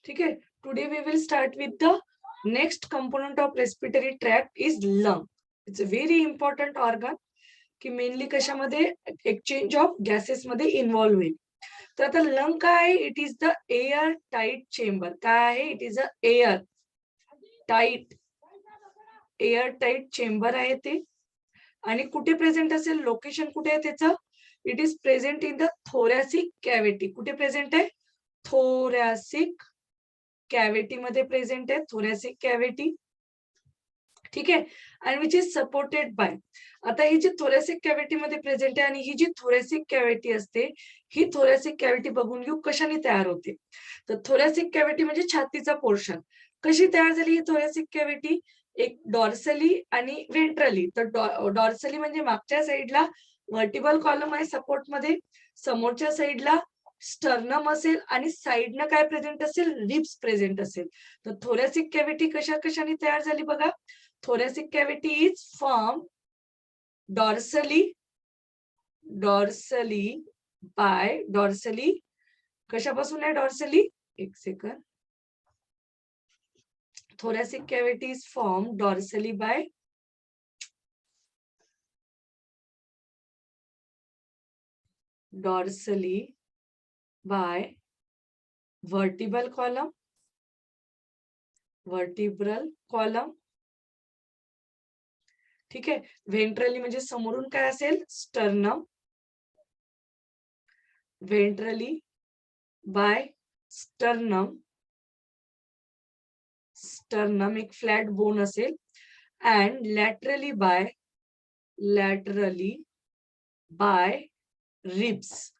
ठीक आहे. Today we will start with the next component of respiratory tract is lung. It's a very important organ की mainly कशामध्ये exchange of gases मध्ये involve होईल. तर आता लंग काय आहे? It is the air tight chamber. काय आहे? It is a air tight chamber आहे ते. आणि कुठे प्रेझेंट असेल? लोकेशन कुठे आहे त्याचं? It is present in the thoracic cavity. कुठे प्रेझेंट आहे? थोरॅसिक कॅव्हिटी मध्ये प्रेझेंट आहे. Thoracic cavity. ठीक आहे. आणि विच इज सपोर्टेड बाय. आता ही जी थोरॅसिक कॅव्हिटी मध्ये प्रेझेंट आहे आणि ही जी थोरॅसिक कॅव्हिटी असते, ही थोरॅसिक कॅव्हिटी बघून घेऊ कशाने तयार होते. तर थोरॅसिक कॅव्हिटी म्हणजे छातीचा पोर्शन. कशी तयार झाली ही थोरॅसिक कॅव्हिटी? एक डॉर्सली आणि व्हेंट्रली. तर डॉर्सली म्हणजे मागच्या साईडला व्हर्टिबल कॉलम आहे सपोर्ट मध्ये, समोरच्या साईडला स्टर्नम असेल आणि साईडनं काय प्रेझेंट असेल? रिब्स प्रेझेंट असेल. तर थोरॅसिक कॅव्हिटी कशाने तयार झाली बघा. Thoracic cavity is formed dorsally कशापासून आहे dorsally? एक second. Thoracic cavity is formed dorsally by vertebral column. ठीक आहे. व्हेंट्रली म्हणजे समोरून काय असेल? स्टर्नम. व्हेंट्रली बाय स्टर्नम एक फ्लॅट बोन असेल. And laterally by ribs.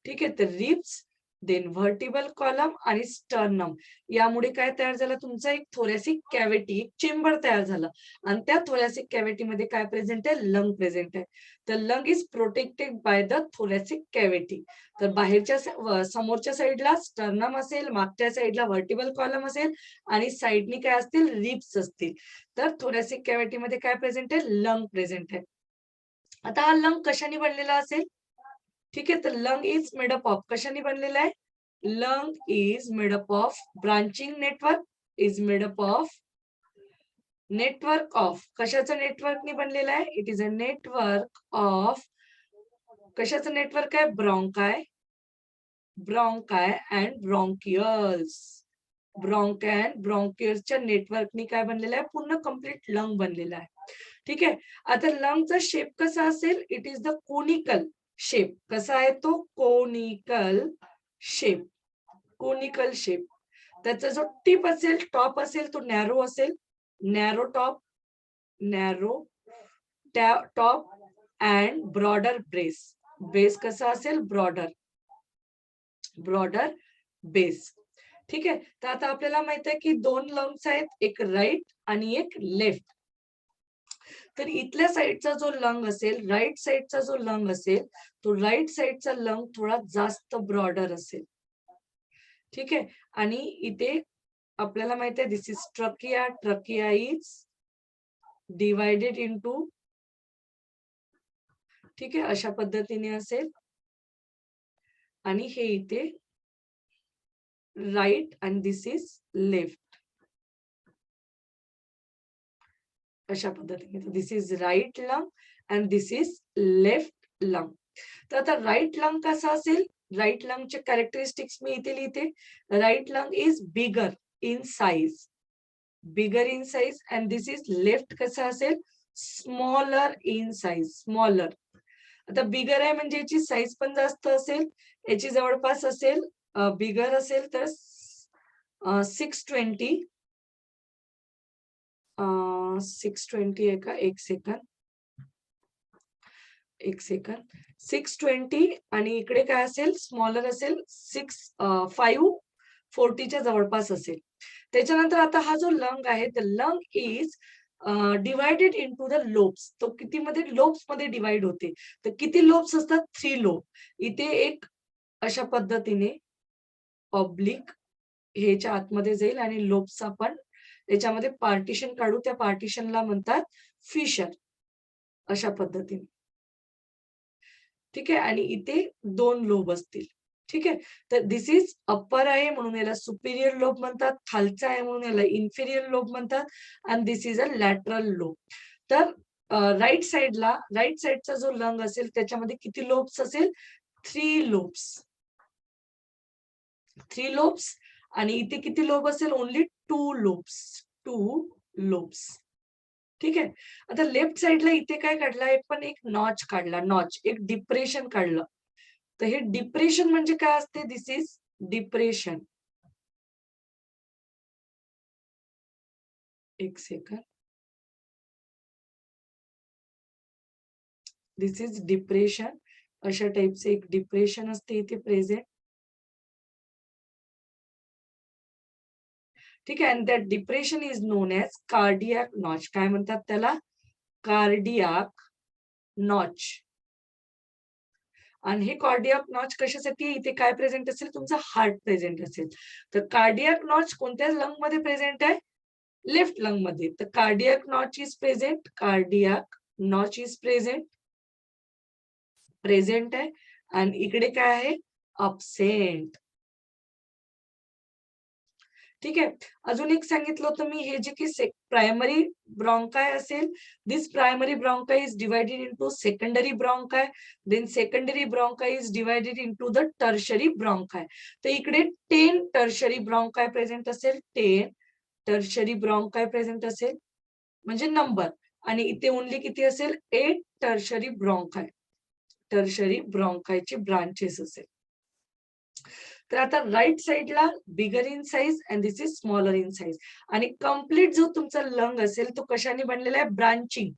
ठीक आहे. तर रिब्स, देन व्हर्टिबल कॉलम आणि स्टर्नम यामुळे काय तयार झालं? तुमचा एक थोरॅसिक कॅव्हिटी, एक चेंबर तयार झालं. आणि त्या थोरॅसिक कॅव्हिटी मध्ये काय प्रेझेंट आहे? लंग प्रेझेंट आहे. तर lung is protected by the thoracic cavity. तर बाहेरच्या समोरच्या साईडला स्टर्नम असेल, मागच्या साईडला व्हर्टिबल कॉलम असेल आणि साईडनी काय असतील? रिब्स असतील. तर थोरॅसिक कॅव्हिटी मध्ये काय प्रेझेंट आहे? लंग प्रेझेंट आहे. आता हा लंग कशाने बनलेला असेल? ठीक आहे. तर लंग इज मेडअप ऑफ, कशाने बनलेला आहे? Lung is made up of branching network, is made up of network of. कशाचं नेटवर्कने बनलेला आहे? It is a network of. कशाचं नेटवर्क आहे? ब्रॉन्काय अँड ब्रॉन्कियल्स. ब्रॉन्काय अँड ब्रॉन्कियल्सच्या नेटवर्कने काय बनलेलं आहे? पूर्ण कंप्लीट लंग बनलेला आहे. ठीक आहे. आता लंगचा शेप कसा असेल? It is the conical shape. कसा आहे तो? Conical shape. त्याचा जो टिप असेल, टॉप असेल, तो नॅरो असेल. Narrow top and broader base कसा असेल? Broader base. ठीक आहे. तर आता आपल्याला माहित आहे की दोन लंग्स आहेत, एक राईट आणि एक लेफ्ट. तर इथल्या साईडचा जो लंग असेल, राईट साईडचा जो लंग असेल, तो राईट साईडचा लंग थोडा जास्त ब्रॉडर असेल. ठीक आहे. आणि इथे आपल्याला माहित आहे this is trachea is divided into. ठीक आहे. अशा पद्धतीने असेल. आणि हे इथे राईट आणि दिस इज लेफ्ट. अशा पद्धतीने this is right lung and this is left lung. तर आता राईट लंग कसा असेल? राईट लंगचे कॅरेक्टरिस्टिक्स मी इथे लिहिते. Right lung is bigger in size and this is left कसा असेल? Smaller in size. स्मॉलर. आता बिगर आहे म्हणजे याची साईज पण जास्त असेल. याची जवळपास असेल, बिगर असेल तर 620 आहे का? एक सेकंड. 620 आणि इकडे काय असेल? स्मॉलर असेल 540च्या जवळपास असेल. त्याच्यानंतर आता हा जो लंग आहे, the lung is divided into the lobes. तो किती मध्ये? लोब्स मध्ये डिवाइड होते. तर किती लोब्स असतात? 3 लोब. इथे एक अशा पद्धतीने ऑब्लिक ह्याच्या आतमध्ये जाईल आणि लोब्स आपण त्याच्यामध्ये पार्टिशन काढू. त्या पार्टिशनला म्हणतात फिशर. अशा पद्धतीने. ठीक आहे. आणि इथे 2 लोब असतील. ठीक आहे. तर दिस इज अप्पर आहे म्हणून याला सुपिरियर लोब म्हणतात, खालचा आहे म्हणून याला इन्फिरियर लोब म्हणतात आणि दिस इज अ लॅटरल लोब. तर राइट साइडचा जो लंग असेल त्याच्यामध्ये किती लोब्स असेल? 3 लोब्स. 3 लोब्स आणि इथे किती लोब असेल? Only 2 lobes. 2 लोब्स. ठीक आहे. आता लेफ्ट साइडला इथे काय काढला? पण एक नॉच काढला. नॉच एक डिप्रेशन काढलं. तर हे डिप्रेशन म्हणजे काय असते? दिस इज डिप्रेशन. एक सेकंड. This is depression. अशा टाइपचे एक डिप्रेशन असते इथे प्रेझेंट. ठीक आहे. And that depression is known as cardiac notch. काय म्हणतात त्याला? Cardiac notch. आणि हे कार्डियाक नॉच कशासाठी? इथे काय प्रेझेंट असेल? तुमचा हार्ट प्रेझेंट असेल. तर कार्डियाक नॉच कोणत्या लंग मध्ये प्रेझेंट आहे? लेफ्ट लंग मध्ये. तर cardiac notch is present. Cardiac notch is present. Present आहे आणि इकडे काय आहे? अब्सेंट. ठीक आहे. अजून एक सांगितलं होतं मी, हे जे की प्रायमरी ब्रॉन्काय असेल, this primary bronchi is divided into secondary bronchi, then secondary bronchi is divided into the tertiary bronchi. तर इकडे 10 टर्शरी ब्रॉन्काय प्रेझेंट असेल, 10 टर्शरी ब्रॉन्काय प्रेझेंट असेल म्हणजे नंबर, आणि इथे ओन्ली किती असेल? 8 टर्शरी ब्रॉन्काय. टर्शरी ब्रॉन्कायचे ब्रांचेस असेल. तर आता राइट साइडला bigger in size and this is smaller in size. आणि कम्प्लीट जो तुमचा लंग असेल तो कशाने बनलेला आहे? ब्रांचिंग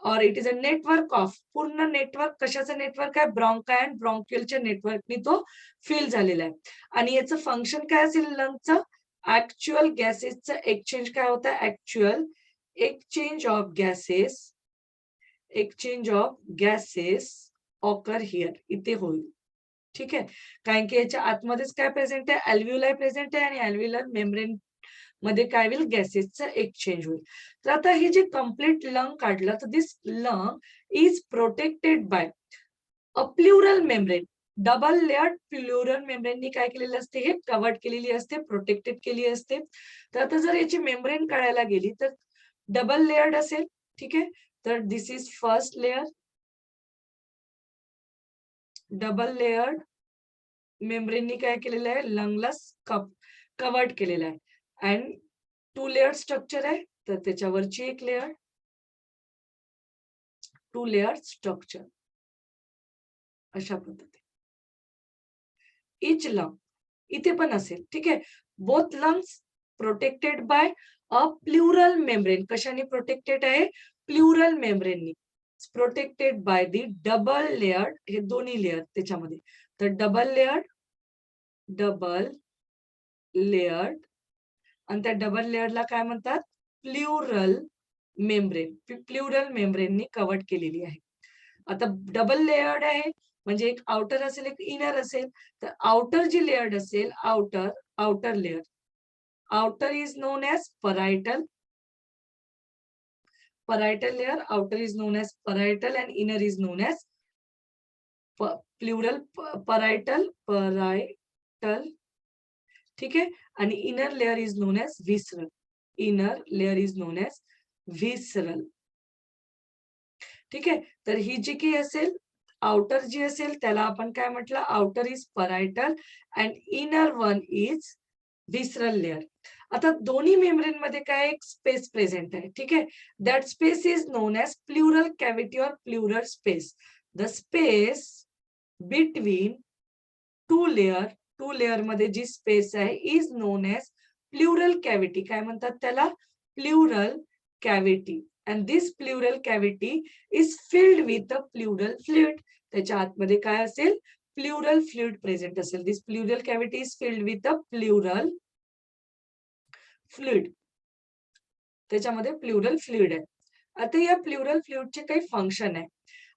और it is a network of. पूर्ण नेटवर्क कशाचं नेटवर्क आहे? ब्रॉन्काय अँड ब्रॉन्क्युलच्या नेटवर्कनी तो फिल झालेला आहे. आणि याचं फंक्शन काय असेल लंगचं? ऍक्च्युअल गॅसेसचं एक्सचेंज काय होतं? Actual exchange of gases. Exchange of gases occur here. इथे होईल. ठीक आहे. कारण की याच्या आतमध्येच काय प्रेझेंट आहे? अल्व्ह्युलाई प्रेझेंट आहे आणि अल्व्ह्युलर मेम्ब्रेन मध्ये काय होईल? गॅसेसचं एक्सचेंज होईल. तर आता हे जे कम्प्लीट लंग काढलं, तर this lung is protected by a pleural membrane. Double layered pleural मेम्ब्रेननी काय केलेलं असते? हे कव्हर्ड केलेली असते, प्रोटेक्टेड केली असते. तर आता जर याची मेम्ब्रेन काढायला गेली तर डबल लेअर्ड असेल. ठीक आहे. तर this is first layer. Double layered मेम्ब्रेननी काय केलेलं आहे? लंगला कव्हर्ड केलेलं आहे. अँड 2 लेअर स्ट्रक्चर आहे. तर त्याच्यावरची एक लेअर, 2 लेअर स्ट्रक्चर अशा पद्धतीने. इच लंग इथे पण असेल. ठीक आहे. Both lungs protected by a pleural membrane. कशाने प्रोटेक्टेड आहे? प्लुरल मेम्ब्रेननी. Protected by the double layered. हे दोन्ही लेअर त्याच्यामध्ये. तर डबल लेअर्ड आणि त्या डबल लेअरला काय म्हणतात? Plural membrane. प्लुरल मेम्ब्रेननी कव्हर केलेली आहे. आता डबल लेयर्ड आहे म्हणजे एक आउटर असेल, एक इनर असेल. तर आउटर जी लेयर्ड असेल, outer layer, outer is known as parietal. parietal layer, outer is known as parietal and inner is known as plural parietal. ठीक आहे. आणि inner layer is known as visceral. Inner layer is known as visceral. ठीक आहे. तर ही जी काही असेल, outer जी असेल त्याला आपण काय म्हटलं? Outer is parietal and inner one is visceral layer. आता दोन्ही मेम्ब्रेन मध्ये काय एक स्पेस प्रेझेंट आहे. ठीक आहे. That space is known as pleural cavity or pleural space. The space between two layer मध्ये जी स्पेस आहे is known as pleural cavity. काय म्हणतात त्याला? Pleural cavity. And this pleural cavity is filled with a pleural fluid. त्याच्या आतमध्ये काय असेल? प्लुरल फ्लुइड प्रेझेंट असेल. This pleural cavity is filled with a pleural fluid. त्याच्यामध्ये प्लुरल फ्लुइड आहे. आता या प्लुरल फ्लुइडचे काही फंक्शन आहे.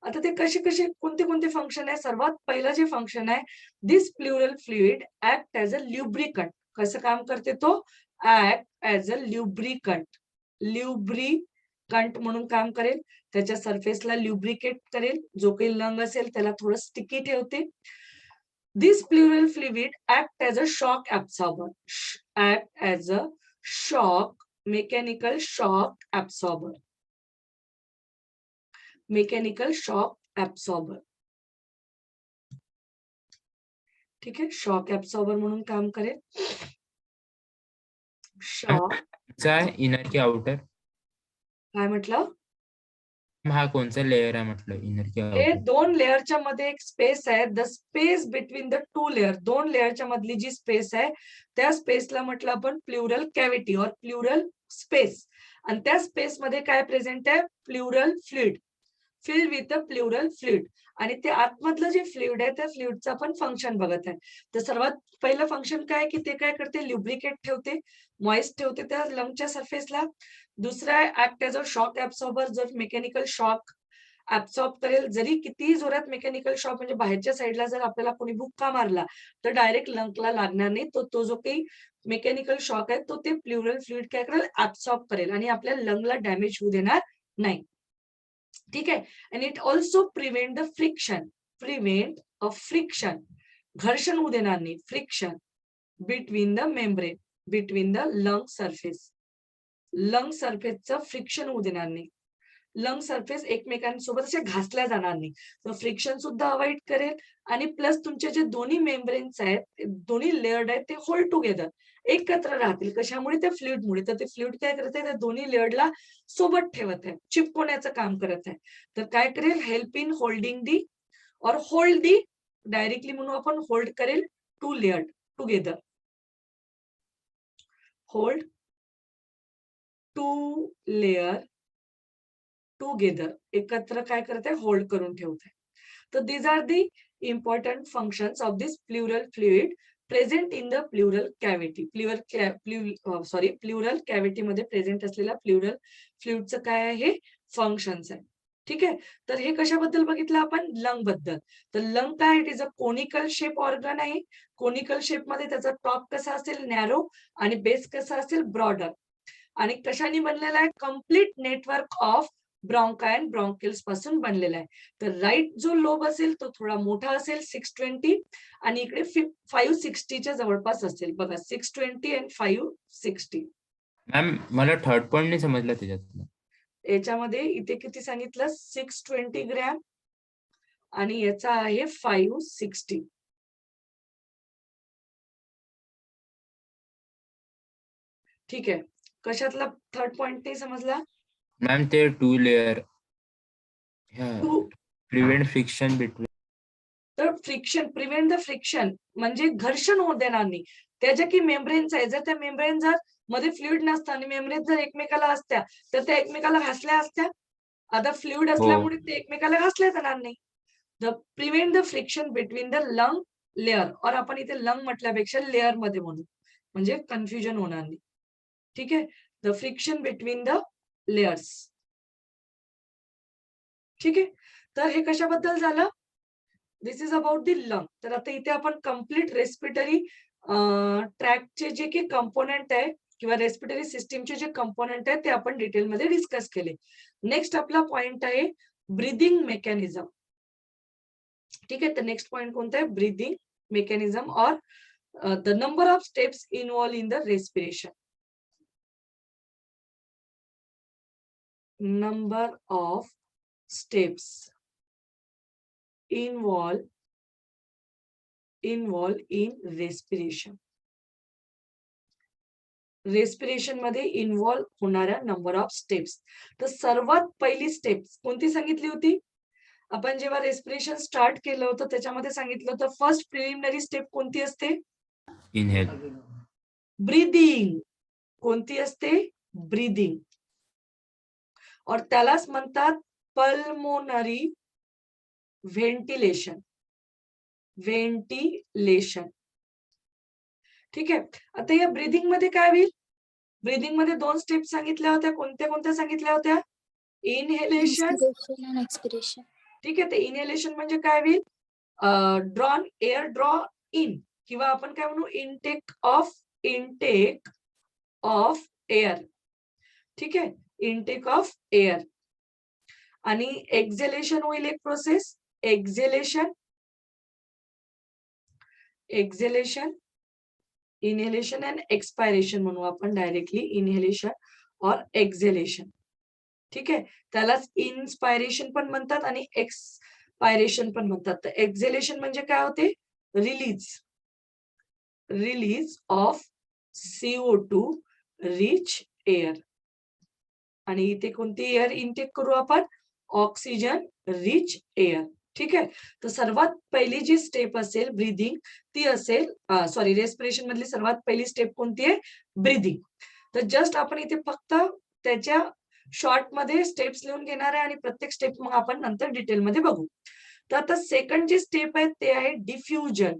आता ते कसे कोणते फंक्शन आहे? सर्वात पहिलं जे फंक्शन आहे, this pleural fluid act as a lubricant. कसं काम करते तो? Act as a ल्युब्रिकंट. ल्युब्रिकंट म्हणून काम करेल. त्याच्या सरफेसला ल्युब्रिकेट करेल. जो काही लंग असेल त्याला थोडं स्टिकी ठेवते. This pleural fluid act as a shock absorber. Act as a mechanical shock absorber. Mechanical shock absorber. ठीक है, शॉक ऍब्सॉर्बर म्हणून काम करेल. शॉक इनर की आउटर काय म्हटलं? हा कोणचा लेयर आहे म्हटलं, इनर की हे आउटर? दोन लेअरच्या मध्ये एक स्पेस आहे. The space between the two layer, दोन लेअरच्या मधली जी स्पेस आहे त्या स्पेसला म्हटलं आपण प्ल्युरल कॅव्हिटी और प्ल्युरल स्पेस. आणि त्या स्पेस मध्ये काय प्रेझेंट आहे? Plural fluid, field with a plural fluid. आणि ते आतमधलं जे फ्लुइड आहे त्या फ्लुइडचं आपण फंक्शन बघत आहे. तर सर्वात पहिलं फंक्शन काय की ते काय करते? ल्युब्रिकेट ठेवते, मॉइस्ट ठेवते त्या लंगच्या सरफेसला. दुसरा act as a shock absorber, जर मेकॅनिकल शॉक ऍब्सॉर्ब करेल. जरी कितीही जोरात मेकॅनिकल शॉक म्हणजे बाहेरच्या साईडला जर आपल्याला कोणी बुक्का मारला तर डायरेक्ट लंगला लागणार नाही. तो जो काही मेकॅनिकल शॉक आहे तो ते प्ल्युरल फ्लुइड काय करेल? ऍब्सॉर्ब करेल आणि आपल्या लंगला डॅमेज होऊ देणार नाही. ठीक आहे. आणि it also prevent the friction, prevent a friction, घर्षण होऊ देणार नाही, friction between the membrane, between the lung surface. Lung सरफेसचं फ्रिक्शन होऊ देणार नाही. लंग सरफेस एकमेकांसोबत असे घासल्या जाणार नाही. तर फ्रिक्शन सुद्धा अवॉइड करेल. आणि प्लस तुमचे जे दोन्ही मेम्ब्रेन्स आहेत, दोन्ही लेअर्ड आहेत, ते होल्ड टुगेदर, एकत्र राहतील. कशामुळे? त्या फ्लुइडमुळे. तर ते फ्लुइड काय करत आहे? त्या दोन्ही लेअर्डला सोबत ठेवत आहे, चिपकवण्याचं काम करत आहे. तर काय करेल? हेल्प इन होल्डिंग दी और होल्ड दी, डायरेक्टली म्हणून आपण होल्ड करेल two layered together. Hold two layer together, एकत्र काय करते? होल्ड करून ठेवते. तर these are the important functions of this pleural fluid present in the pleural cavity. Pleural cavity मध्ये प्रेझेंट असलेल्या प्ल्युरल फ्लुइडचं काय आहे? फंक्शन्स आहे. ठीक आहे. तर हे कशाबद्दल बघितलं आपण? लंग बद्दल. तर लंग काय? It is a conical shape organ आहे. कोनिकल शेप मध्ये त्याचा टॉप कसा असेल? नॅरो, आणि बेस कसा असेल? ब्रॉडर. आणि कशाने बनलेला आहे? Complete network of bronchi and bronchioles पासून बनलेला आहे. तर राईट जो लोब असेल तो थोडा मोठा असेल 620, आणि इकडे 560च्या जवळपास असेल. बघा 620 अँड 560. मॅम मला थर्ड पॉइंट नाही समजला त्याच्यातलं. याच्यामध्ये इथे किती सांगितलं? 620 ग्रॅम, आणि याचा आहे 560. ठीक आहे. कशातला थर्ड पॉइंट नाही समजला? मॅम ते two layer to, prevent friction between. तर फ्रिक्शन, प्रिव्हेंट द फ्रिक्शन म्हणजे घर्षण होऊ देणार नाही. त्याच्या की मेम्ब्रेन्स आहे, जर त्या मेम्ब्रेन जर मध्ये फ्लुइड नसतं आणि मेम्ब्रेन जर एकमेकाला असत्या तर त्या एकमेकाला घासल्या असत्या. आता फ्लुइड असल्यामुळे ते एकमेकाला घासल्या जाणार नाही. The prevent the friction between the lung layer, और आपण इथे लंग म्हटल्यापेक्षा लेअर मध्ये म्हणू म्हणजे कन्फ्युजन होणार नाही. ठीक आहे. The friction between the layers. ठीक आहे. तर हे कशाबद्दल झालं? दिस इज अबाउट द लंग. तर आता इथे आपण कम्प्लीट रेस्पिरेटरी ट्रॅकचे जे काही कंपोनेंट आहे किंवा रेस्पिरेटरी सिस्टीमचे जे कंपोनेंट आहे ते आपण डिटेलमध्ये डिस्कस केले. नेक्स्ट आपला पॉइंट आहे ब्रीदिंग मेकॅनिझम. ठीक आहे. तर नेक्स्ट पॉइंट कोणता आहे? ब्रीदिंग मेकॅनिझम और the number of steps involve in the respiration. number of steps involved in respiration. Respiration मध्ये इन्व्हॉल्व होणाऱ्या नंबर ऑफ स्टेप्स. तर सर्वात पहिली स्टेप कोणती सांगितली होती? आपण जेव्हा रेस्पिरेशन स्टार्ट केलं होतं त्याच्यामध्ये सांगितलं होतं फर्स्ट प्रिलिमिनरी स्टेप कोणती असते? इनहेल. ब्रीदिंग. कोणती असते? ब्रीदिंग. और त्यालाच म्हणतात पल्मोनरी व्हेंटिलेशन. व्हेंटिलेशन. ठीक आहे. आता या ब्रीदिंग मध्ये काय होईल? ब्रीदिंग मध्ये दोन स्टेप सांगितल्या होत्या. कोणत्या कोणत्या सांगितल्या होत्या? Inhalation, expiration. ठीक आहे. ते इनहेलेशन म्हणजे काय होईल? ड्रॉन एअर ड्रॉ इन, किंवा आपण काय म्हणू? Intake of air. ठीक आहे. Intake of air. आणि एक्झेलेशन होईल एक प्रोसेस, एक्झेलेशन. एक्झेलेशन, इनहेलेशन अँड एक्सपायरेशन म्हणू आपण डायरेक्टली, इनहेलेशन और एक्झेलेशन. ठीक आहे, त्यालाच इन्स्पायरेशन पण म्हणतात आणि एक्सपायरेशन पण म्हणतात. तर एक्झेलेशन म्हणजे काय होते, release of CO2 rich air. आणि इथे कोणती एअर इनटेक करू आपण, ऑक्सिजन रिच एअर. ठीक आहे, तर सर्वात पहिली जी स्टेप असेल ब्रीदिंग ती असेल, सॉरी, रेस्पिरेशन मधली सर्वात पहिली स्टेप कोणती आहे, ब्रीदिंग. तर जस्ट आपण इथे फक्त त्याच्या शॉर्ट मध्ये स्टेप्स लिहून घेणार आहे आणि प्रत्येक स्टेप मग आपण नंतर डिटेल मध्ये बघू. तर आता सेकंड जी स्टेप आहे ते आहे diffusion.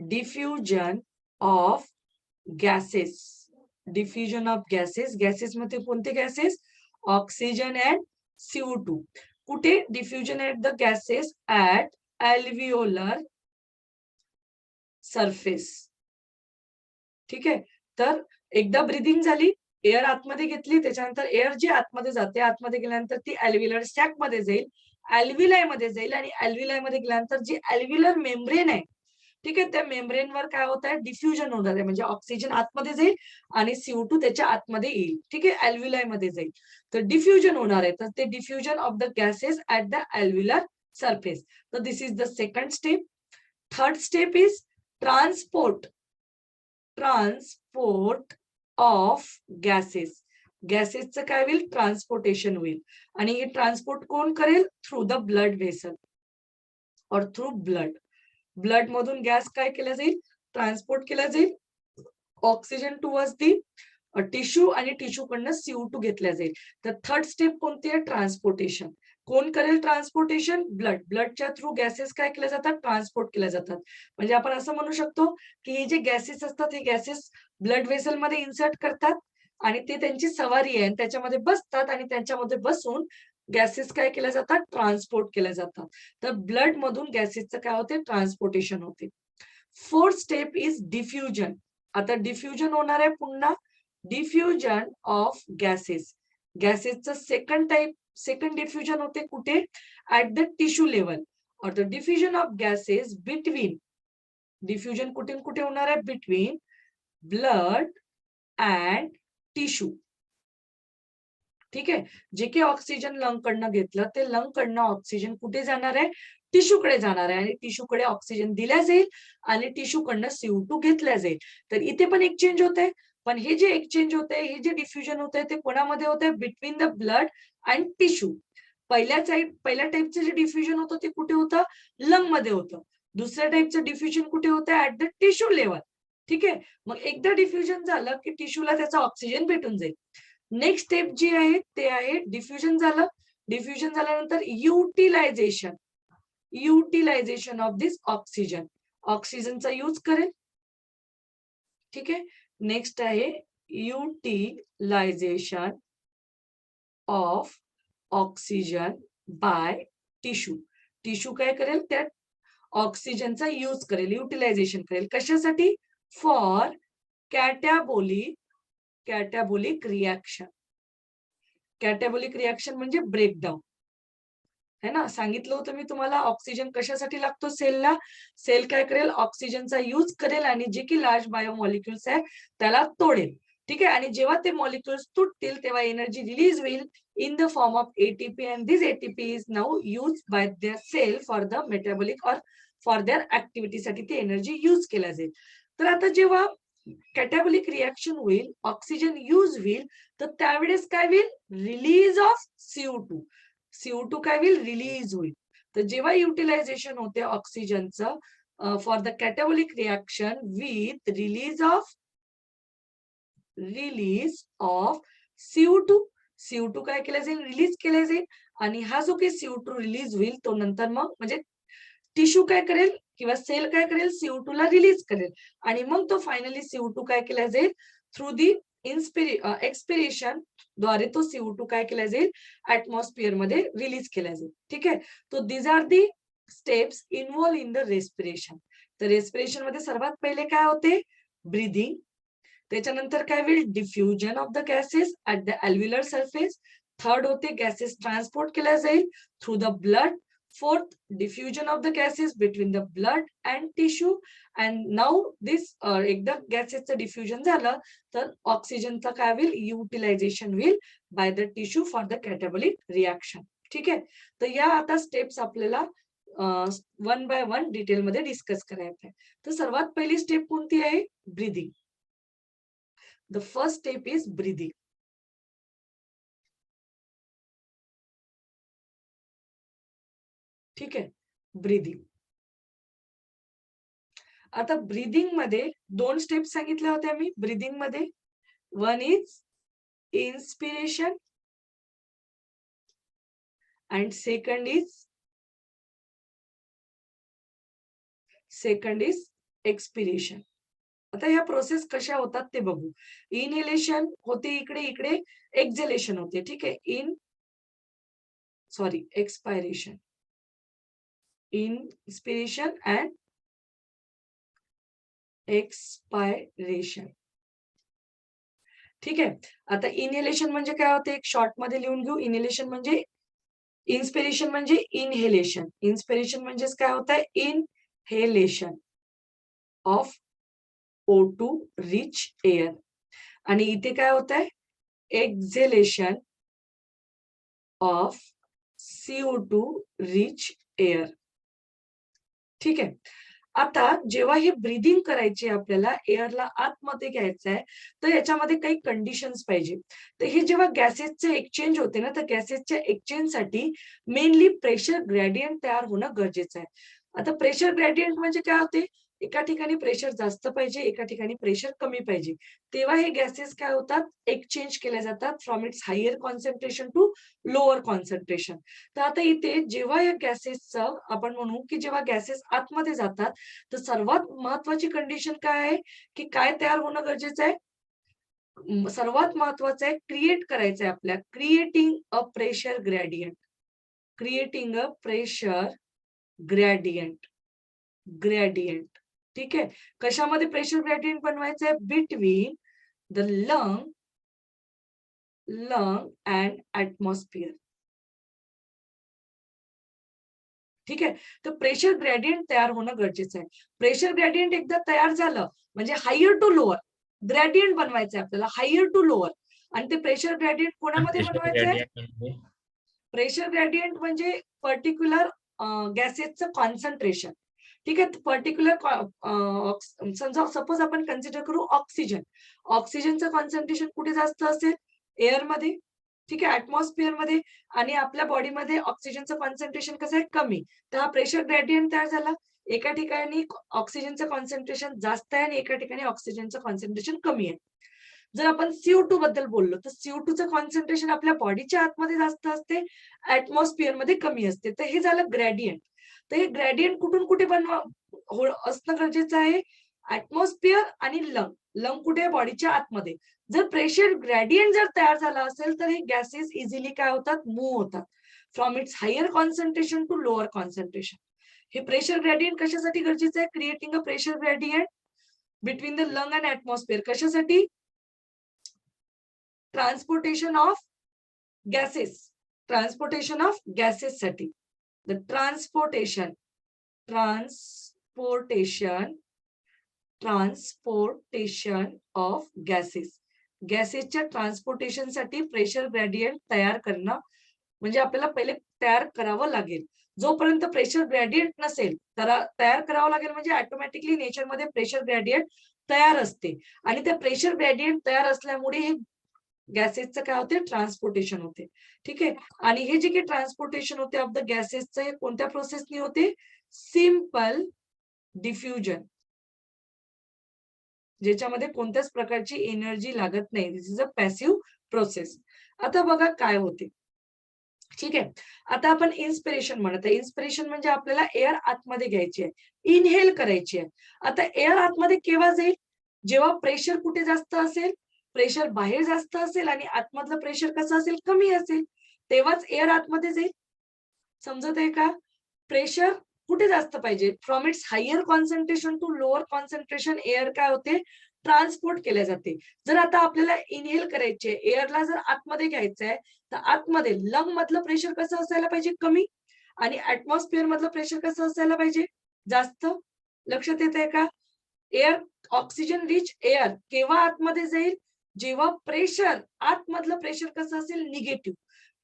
Diffusion of gases. Diffusion of gases. Gases मध्ये कोणते गॅसेस, ऑक्सिजन अँड CO2. कुठे diffusion at the gases, at alveolar surface. ठीक आहे, तर एकदा ब्रीदिंग झाली, एअर आतमध्ये घेतली, त्याच्यानंतर एअर जी आतमध्ये जाते, आतमध्ये गेल्यानंतर ती अल्व्हिलर सॅक मध्ये जाईल, अल्व्हिलाय मध्ये जाईल आणि अल्व्हिलाय मध्ये गेल्यानंतर जी अल्व्हिलर मेम्ब्रेन आहे, ठीक आहे, त्या मेम्ब्रेनवर काय होत आहे, डिफ्युजन होणार आहे. म्हणजे ऑक्सिजन आतमध्ये जाईल आणि CO2 त्याच्या आतमध्ये येईल. ठीक आहे, अल्व्हिलाय मध्ये जाईल, तर डिफ्युजन होणार आहे. तर ते diffusion of the gases at the alveolar surface. तर this is the second step. Third step is transport of gases. गॅसेसचं काय होईल, ट्रान्सपोर्टेशन होईल. आणि हे ट्रान्सपोर्ट कोण करेल, थ्रू द ब्लड व्हेसल और थ्रू ब्लड. ब्लड मधून गॅस काय केला जाईल, ट्रान्सपोर्ट केला जाईल ऑक्सिजन टुवर्ड्स दी टिश्यू आणि टिश्यू कडनं CO2 घेतला जाईल. तर थर्ड स्टेप कोणती आहे, ट्रान्सपोर्टेशन. कोण करेल ट्रान्सपोर्टेशन, ब्लड. ब्लडच्या थ्रू गॅसेस काय केले जातात, ट्रान्सपोर्ट केले जातात. म्हणजे आपण असं म्हणू शकतो की हे जे गॅसेस असतात हे गॅसेस ब्लड व्हेसल मध्ये इन्सर्ट करतात आणि ते त्यांची सवारी आहे, त्याच्यामध्ये बसतात आणि त्यांच्यामध्ये बसून गॅसेस काय केल्या जातात, ट्रान्सपोर्ट केल्या जातात. तर ब्लड मधून गॅसेसचं काय होते, ट्रान्सपोर्टेशन होते. Fourth step is diffusion. आता डिफ्युजन होणार आहे पुन्हा, डिफ्युजन ऑफ गॅसेस. गॅसेसचं सेकंड डिफ्युजन होते कुठे, ऍट द टिश्यू लेवल और the diffusion of gases between. Diffusion कुठे कुठे होणार आहे, बिटवीन ब्लड अँड टिश्यू. ठीक आहे, जे काही ऑक्सिजन लंग कडनं घेतलं ते लंग कडनं ऑक्सिजन कुठे जाणार आहे, टिश्यू कडे जाणार आहे आणि टिश्यू कडे ऑक्सिजन दिला जाईल आणि टिश्यू कडनं CO2 घेतला जाईल. तर इथे पण एक्सचेंज होत आहे, पण हे जे एक्सचेंज होत आहे, हे जे डिफ्युजन होत आहे ते कोणामध्ये होत आहे, between the blood and tissue. पहिल्या टाईपचं जे डिफ्युजन होतं ते कुठे होतं, लंग मध्ये होतं. दुसऱ्या टाईपचं डिफ्युजन कुठे होतं, ऍट द टिश्यू लेवल. ठीक आहे, मग एकदा डिफ्युजन झालं की टिश्यूला त्याचा ऑक्सिजन भेटून जाईल. नेक्स्ट स्टेप जी आहे ते आहे डिफ्युजन झालं. डिफ्युजन झाल्यानंतर युटिलायझेशन ऑफ दिस ऑक्सिजन. ऑक्सिजनचा यूज करेल. ठीक आहे, नेक्स्ट आहे utilization of oxygen by tissue. Tissue काय करेल, त्या ऑक्सिजनचा यूज करेल, युटिलायझेशन करेल. कशासाठी, for catabolic reaction. Catabolic reaction म्हणजे ब्रेकडाऊन है ना. सांगितलं होतं मी तुम्हाला ऑक्सिजन कशासाठी लागतो सेलला. सेल काय करेल, ऑक्सिजनचा यूज करेल आणि जे की लार्ज बायोमॉलिक्युल्स आहे त्याला तोडेल. ठीक आहे, आणि जेव्हा ते मॉलिक्युल्स तुटतील तेव्हा एनर्जी रिलीज होईल in the form of ATP and this ATP is now use by the cell for the metabolic और फॉर देअर ऍक्टिव्हिटीसाठी ती एनर्जी यूज केल्या जाईल. तर आता जेव्हा कॅटॅबोलिक रिॲक्शन होईल, ऑक्सिजन यूज होईल, तर त्यावेळेस काय होईल, रिलीज ऑफ CO2 काय होईल, रिलीज होईल. तर जेव्हा युटिलायझेशन होते ऑक्सिजनचं for the catabolic reaction with release of CO2 काय केलं जाईल, रिलीज केलं जाईल. आणि हा जो काही CO2 रिलीज होईल तो नंतर मग म्हणजे टिश्यू काय करेल किंवा सेल काय करेल, CO2 ला रिलीज करेल आणि मग तो फायनली CO2 काय केला जाईल, थ्रू दी एक्सपिरेशन द्वारे तो CO2 काय केला जाईल, ऍटमॉस्फिअर मध्ये रिलीज केला जाईल. ठीक आहे, तो these are the steps involve in the respiration. तर रेस्पिरेशन मध्ये सर्वात पहिले काय होते, ब्रीदिंग. त्याच्यानंतर काय होईल, diffusion of the gases at the alveolar surface. Third होते गॅसेस ट्रान्सपोर्ट केल्या जाईल through the blood Fourth, diffusion of the gases between the blood and tissue. And now this एकदा गॅसेसचं डिफ्युजन झालं तर ऑक्सिजनचा काय होईल, युटिलायझेशन होईल by the tissue for the catabolic reaction. ठीक आहे. तर या आता स्टेप्स आपल्याला वन बाय वन डिटेल मध्ये डिस्कस करायचं आहे. तर सर्वात पहिली स्टेप कोणती आहे, breathing. The first step is breathing. ठीक आहे, ब्रीदिंग. आता ब्रीदिंग मध्ये दोन स्टेप सांगितल्या होत्या मी ब्रीदिंग मध्ये. One is inspiration and second is expiration. आता ह्या प्रोसेस कशा होतात ते बघू. इनहेलेशन होते इकडे, इकडे एक्झेलेशन होते. ठीक आहे. Expiration, inspiration and expiration. ठीक आहे. आता इनहेलेशन म्हणजे काय होते, एक शॉर्ट मध्ये लिहून घेऊ. इनहेलेशन म्हणजे, इन्स्पिरेशन म्हणजे इनहेलेशन. इन्स्पिरेशन म्हणजेच काय होत आहे, inhalation of O2 rich air. आणि इथे काय होत आहे, एक्झेलेशन ऑफ CO2 रिच एअर. ठीक आहे. आता जेव्हा हे ब्रीदिंग करायचे आपल्याला, एअरला आतमध्ये घ्यायचं आहे, तर याच्यामध्ये काही कंडिशन्स पाहिजे. तर हे जेव्हा गॅसेसचे एक्सचेंज होते ना, तर गॅसेसच्या एक्सचेंज साठी मेनली प्रेशर ग्रेडियंट तयार होणं गरजेचं आहे. आता प्रेशर ग्रेडियंट म्हणजे काय होते, एका ठिकाणी प्रेशर जास्त पाहिजे, एका ठिकाणी प्रेशर कमी पाहिजे, तेव्हा हे गॅसेस काय होतात, एक्सचेंज केले जातात from its higher concentration to lower concentration. तर आता इथे जेव्हा या गॅसेसचं आपण म्हणू की जेव्हा गॅसेस आतमध्ये जातात, तर सर्वात महत्वाची कंडिशन काय आहे, की काय तयार होणं गरजेचं आहे, सर्वात महत्वाचं आहे क्रिएट करायचं आहे आपल्या, creating a pressure gradient. Creating a pressure gradient. Gradient. ठीक आहे. कशामध्ये प्रेशर ग्रेडियंट बनवायचं आहे, between the lung and atmosphere. ठीक आहे. तर प्रेशर ग्रेडियंट तयार होणं गरजेचं आहे. प्रेशर ग्रेडियंट एकदा तयार झालं म्हणजे हायर टू लोअर ग्रेडियंट बनवायचं आहे आपल्याला, हायर टू लोअर. आणि ते प्रेशर ग्रेडियंट कोणामध्ये बनवायचं आहे, प्रेशर ग्रेडियंट म्हणजे पर्टिक्युलर गॅसेसचं कॉन्सन्ट्रेशन. ठीक आहे. पर्टिक्युलर समजा सपोज आपण कन्सिडर करू ऑक्सिजन. ऑक्सिजनचं कॉन्सन्ट्रेशन कुठे जास्त असेल, एअरमध्ये. ठीक आहे, ऍटमॉस्फिअर मध्ये. आणि आपल्या बॉडीमध्ये ऑक्सिजनचं कॉन्सन्ट्रेशन कसं आहे, कमी. तर हा प्रेशर ग्रेडियंट तयार झाला. एका ठिकाणी ऑक्सिजनचं कॉन्सन्ट्रेशन जास्त आहे आणि एका ठिकाणी ऑक्सिजनचं कॉन्सन्ट्रेशन कमी आहे. जर आपण CO2 बद्दल बोललो तर CO2 चं कॉन्सन्ट्रेशन आपल्या बॉडीच्या आतमध्ये जास्त असते, ऍटमॉस्फिअर मध्ये कमी असते. तर हे झालं ग्रेडियंट. तर हे ग्रेडियंट कुठून कुठे असणं गरजेचं आहे, ऍटमॉस्फिअर आणि लंग कुठे आहे, बॉडीच्या आतमध्ये. जर प्रेशर ग्रेडियंट जर तयार झाला असेल तर हे गॅसेस इझिली काय होतात, मूव्ह होतात from its higher concentration to lower concentration. हे प्रेशर ग्रेडियंट कशासाठी गरजेचं आहे, creating a pressure gradient between the lung and atmosphere. कशासाठी, transportation of gases. Transportation of gases साठी. The transportation of gases. गॅसेसच्या ट्रान्सपोर्टेशन साठी प्रेशर ग्रेडियंट तयार करणं म्हणजे आपल्याला पहिले तयार करावं लागेल. जोपर्यंत प्रेशर ग्रेडियंट नसेल तर तयार करावं लागेल म्हणजे ऑटोमॅटिकली नेचरमध्ये प्रेशर ग्रेडियंट तयार असते. आणि त्या प्रेशर ग्रेडियंट तयार असल्यामुळे हे गॅसेसचं काय होते, ट्रान्सपोर्टेशन होते. ठीक आहे. आणि हे जे काही ट्रान्सपोर्टेशन होते ऑफ द गॅसेसचं, हे कोणत्या प्रोसेसनी होते, सिंपल डिफ्युजन, ज्याच्यामध्ये कोणत्याच प्रकारची एनर्जी लागत नाही. दिस इज अ पॅसिव्ह प्रोसेस. आता बघा काय होते. ठीक आहे. आता आपण इन्स्पिरेशन म्हणत आहे. इन्स्पिरेशन म्हणजे आपल्याला एअर आतमध्ये घ्यायची आहे, इनहेल करायची आहे. आता एअर आतमध्ये केव्हा जाईल, जेव्हा प्रेशर कुठे जास्त असेल, प्रेशर बाहेर जास्त असेल आणि आतमधलं प्रेशर कसं असेल, कमी असेल, तेव्हाच एअर आतमध्ये जाईल. समजत आहे का. प्रेशर कुठे जास्त पाहिजे, from its higher concentration to lower concentration air काय होते, ट्रान्सपोर्ट केले जाते. जर आता आपल्याला इनहेल करायचे, एअरला जर आतमध्ये घ्यायचं आहे, तर आतमध्ये लंग मधलं प्रेशर कसं असायला पाहिजे, कमी. आणि ऍटमॉस्फिअर मधलं प्रेशर कसं असायला पाहिजे? जास्त. लक्षात येत आहे का? एअर ऑक्सिजन रिच एअर केव्हा आतमध्ये जाईल? जेव्हा प्रेशर आतमधलं प्रेशर कसं असेल? निगेटिव्ह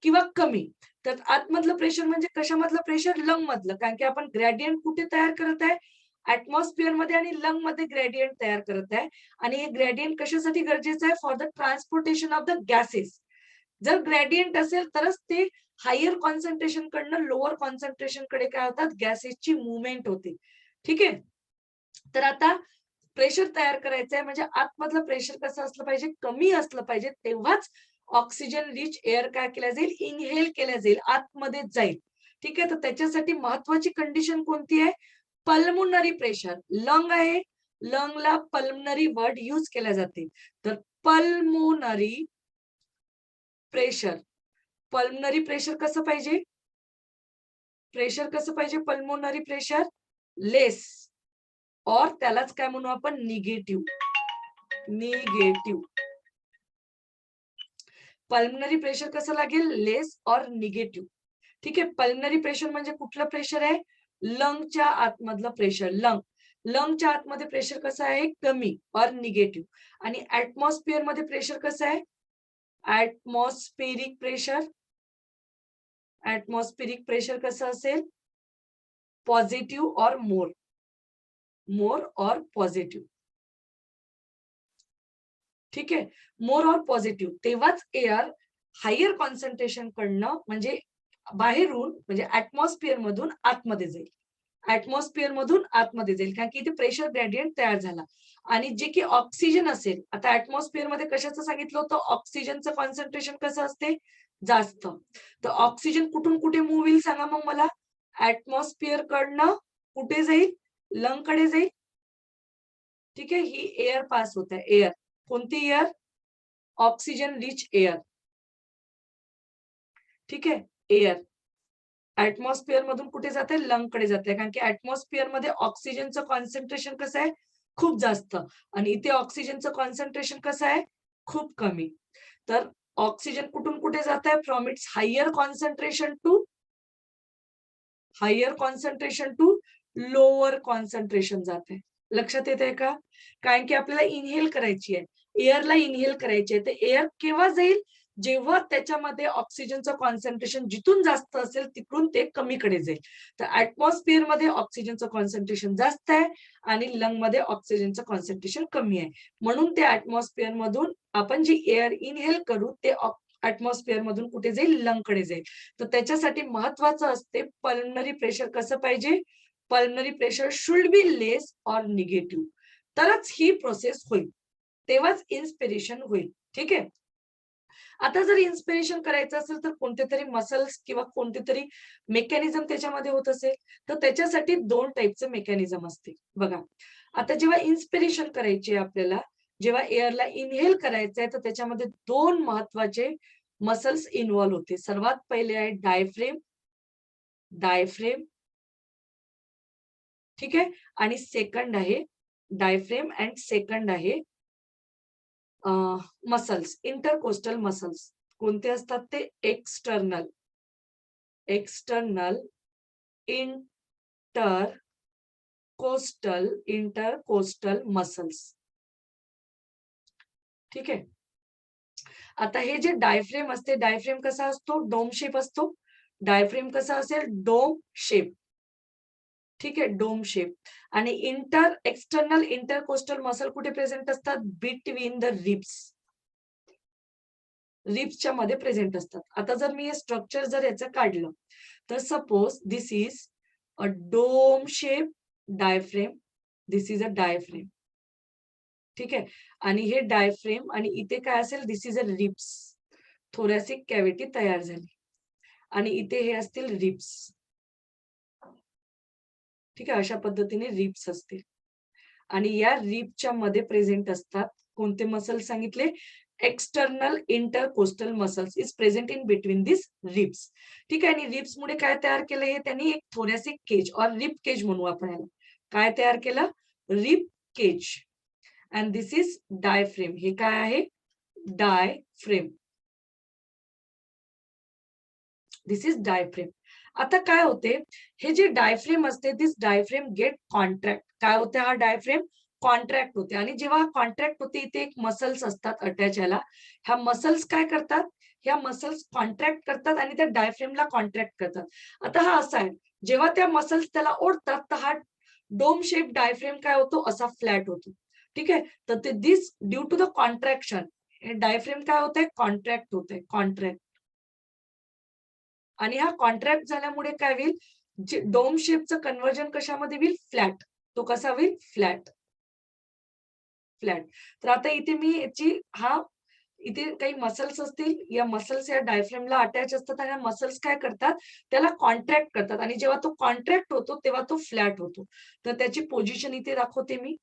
किंवा कमी. तर आतमधलं प्रेशर म्हणजे कशामधलं प्रेशर? लंग मधलं. कारण की आपण ग्रेडियंट कुठे तयार करत आहे? ऍटमॉस्फिअर मध्ये आणि लंग मध्ये ग्रेडियंट तयार करत आहे. आणि हे ग्रेडियंट कशासाठी गरजेचं आहे? For the transportation of the gases. जर ग्रेडियंट असेल तरच ते हायर कॉन्सन्ट्रेशन कडनं लोअर कॉन्सन्ट्रेशन कडे काय होतात? गॅसेसची मुवमेंट होते. ठीक आहे. तर आता प्रेशर तयार करायचं आहे म्हणजे आतमधलं प्रेशर कसं असलं पाहिजे? कमी असलं पाहिजे. तेव्हाच ऑक्सिजन रिच एअर काय केल्या जाईल? इनहेल केल्या जाईल, आतमध्ये जाईल. ठीक आहे. तर त्याच्यासाठी महत्वाची कंडिशन कोणती आहे? Pulmonary pressure. लंग आहे, लंगला पल्मनरी वर्ड यूज केल्या जाते. तर पल्मोनरी प्रेशर. पल्मनरी प्रेशर कसं पाहिजे? प्रेशर कसं पाहिजे? पल्मोनरी प्रेशर लेस, और त्यालाच काय म्हणू आपण? निगेटिव्ह. निगेटिव्ह. पल्मनरी प्रेशर कसं लागेल? लेस और निगेटिव्ह. ठीक आहे. पल्मनरी प्रेशर म्हणजे कुठलं प्रेशर आहे? लंगच्या आतमधलं प्रेशर. लंगच्या आतमध्ये प्रेशर कसं आहे? कमी और निगेटिव्ह. आणि ऍटमॉस्फिअर मध्ये प्रेशर कसं आहे? Atmospheric pressure. ऍटमॉस्फेरिक प्रेशर कसं असेल? पॉझिटिव्ह और मोर. मोर और पॉझिटिव्ह. ठीक आहे. मोर और पॉझिटिव्ह. तेव्हाच एअर हायर कॉन्सन्ट्रेशन कडनं म्हणजे बाहेरून म्हणजे ऍटमॉस्फिअर मधून आतमध्ये जाईल. ऍटमॉस्फिअर मधून आतमध्ये जाईल कारण की इथे प्रेशर ग्रेडियंट तयार झाला. आणि जे की ऑक्सिजन असेल, आता ऍटमॉस्फिअर मध्ये कशाचं सांगितलं होतं? ऑक्सिजनचं कॉन्सन्ट्रेशन कसं असते? जास्त. तर ऑक्सिजन कुठून कुठे मूव्ह होईल सांगा मग मला? ऍटमॉस्फिअर कडनं कुठे जाईल? लंग कडे जाईल. ठीक आहे. ही एअर पास होत आहे. एअर कोणती एअर? Oxygen rich air. ठीक आहे. एअर ऍटमॉस्फिअर मधून कुठे जाते? लंग कडे जाते. कारण की ऍटमॉस्फिअर मध्ये ऑक्सिजनचं कॉन्सन्ट्रेशन कसं आहे? खूप जास्त. आणि इथे ऑक्सिजनचं कॉन्सन्ट्रेशन कसं आहे? खूप कमी. तर ऑक्सिजन कुठून कुठे जात आहे? From its higher concentration to lower concentration जात आहे. लक्षात येत आहे का? कारण की आपल्याला इनहेल करायची आहे. एअरला इनहेल करायची आहे. तर एअर केव्हा जाईल? जेव्हा त्याच्यामध्ये ऑक्सिजनचं कॉन्सन्ट्रेशन जिथून जास्त असेल तिकडून ते कमीकडे जाईल. तर ऍटमॉस्फिअर मध्ये ऑक्सिजनचं कॉन्सन्ट्रेशन जास्त आहे आणि लंग मध्ये ऑक्सिजनचं कॉन्सन्ट्रेशन कमी आहे. म्हणून ते ऍटमॉस्फिअर मधून आपण जी एअर इनहेल करू ते ऍटमॉस्फिअर मधून कुठे जाईल? लंग कडे जाईल. तर त्याच्यासाठी महत्वाचं असते पल्मनरी प्रेशर कसं पाहिजे? Pulmonary pressure should be less और निगेटिव्ह. तरच ही प्रोसेस होईल. तेव्हाच इन्स्पिरेशन होईल. ठीक आहे. आता जर इन्स्पिरेशन करायचं असेल तर कोणते तरी मसल्स किंवा कोणते तरी मेकॅनिझम त्याच्यामध्ये होत असेल तर त्याच्यासाठी 2 टाईपचे मेकॅनिझम असते. बघा, आता जेव्हा इन्स्पिरेशन करायची आहे आपल्याला, जेव्हा एअरला इनहेल करायचंय तर त्याच्यामध्ये 2 महत्वाचे मसल्स इन्व्हॉल्व होते. सर्वात पहिले आहे डायफ्रेम. डायफ्रेम. ठीक आहे. आणि सेकंड आहे डायफ्रेम अँड सेकंड आहे मसल्स, इंटरकोस्टल मसल्स. कोणते असतात ते? External intercostal muscles. ठीक आहे. आता हे जे डायफ्रेम असते, डायफ्रेम कसा असतो? डोम शेप असतो. डायफ्रेम कसा असेल? Dome shape. ठीक आहे. Dome shape. आणि एक्सटर्नल इंटरकोस्टल मसल कुठे प्रेझेंट असतात? Between the ribs. रिब्सच्या मध्ये प्रेझेंट असतात. आता जर मी हे स्ट्रक्चर जर याचं काढलं तर suppose this is a dome shape diaphragm. This is a diaphragm. ठीक आहे. आणि हे डायफ्रेम आणि इथे काय असेल? This is a ribs. Thoracic cavity तयार झाली आणि इथे हे असतील रिब्स. ठीक आहे. अशा पद्धतीने रिब्स असतील आणि या रिबच्या मध्ये प्रेझेंट असतात कोणते मसल सांगितले? External intercostal muscles is present in between this ribs. ठीक आहे. आणि रिब्स मुळे काय तयार केलं? हे त्यांनी एक थोरॅसिक केज और रिब केज म्हणू आपण याला. काय तयार केलं? Rib cage. And this is diaphragm. हे काय आहे? डायफ्रेम. This is diaphragm. आता काय होते, हे जे डायफ्रेम असते दिस डायफ्रेम गेट कॉन्ट्रॅक्ट. काय होते, हा डायफ्रेम कॉन्ट्रॅक्ट होते आणि जेव्हा कॉन्ट्रॅक्ट होते इथे एक मसल्स असतात अटॅच याला. ह्या मसल्स काय करतात, ह्या मसल्स कॉन्ट्रॅक्ट करतात आणि त्या डायफ्रेमला कॉन्ट्रॅक्ट करतात. आता हा असा आहे, जेव्हा त्या मसल्स त्याला ओढतात तर हा डोम शेप डायफ्रेम काय होतो, असा फ्लॅट होतो. ठीक आहे, तर ते दिस ड्यू टू द कॉन्ट्रॅक्शन, हे डायफ्रेम काय होतंय, कॉन्ट्रॅक्ट होतंय, कॉन्ट्रॅक्ट. आणि हा कॉन्ट्रॅक्ट झाल्यामुळे काय होईल, जे डोम शेपचं कन्व्हर्जन कशामध्ये होईल, फ्लॅट. तो कसा होईल, फ्लॅट. फ्लॅट. तर आता इथे मी याची इथे काही मसल्स असतील, या मसल्स या डायफ्रेमला अटॅच असतात आणि मसल्स काय करतात, त्याला कॉन्ट्रॅक्ट करतात आणि जेव्हा तो कॉन्ट्रॅक्ट होतो तेव्हा तो फ्लॅट होतो. तर त्याची पोझिशन इथे दाखवते मी.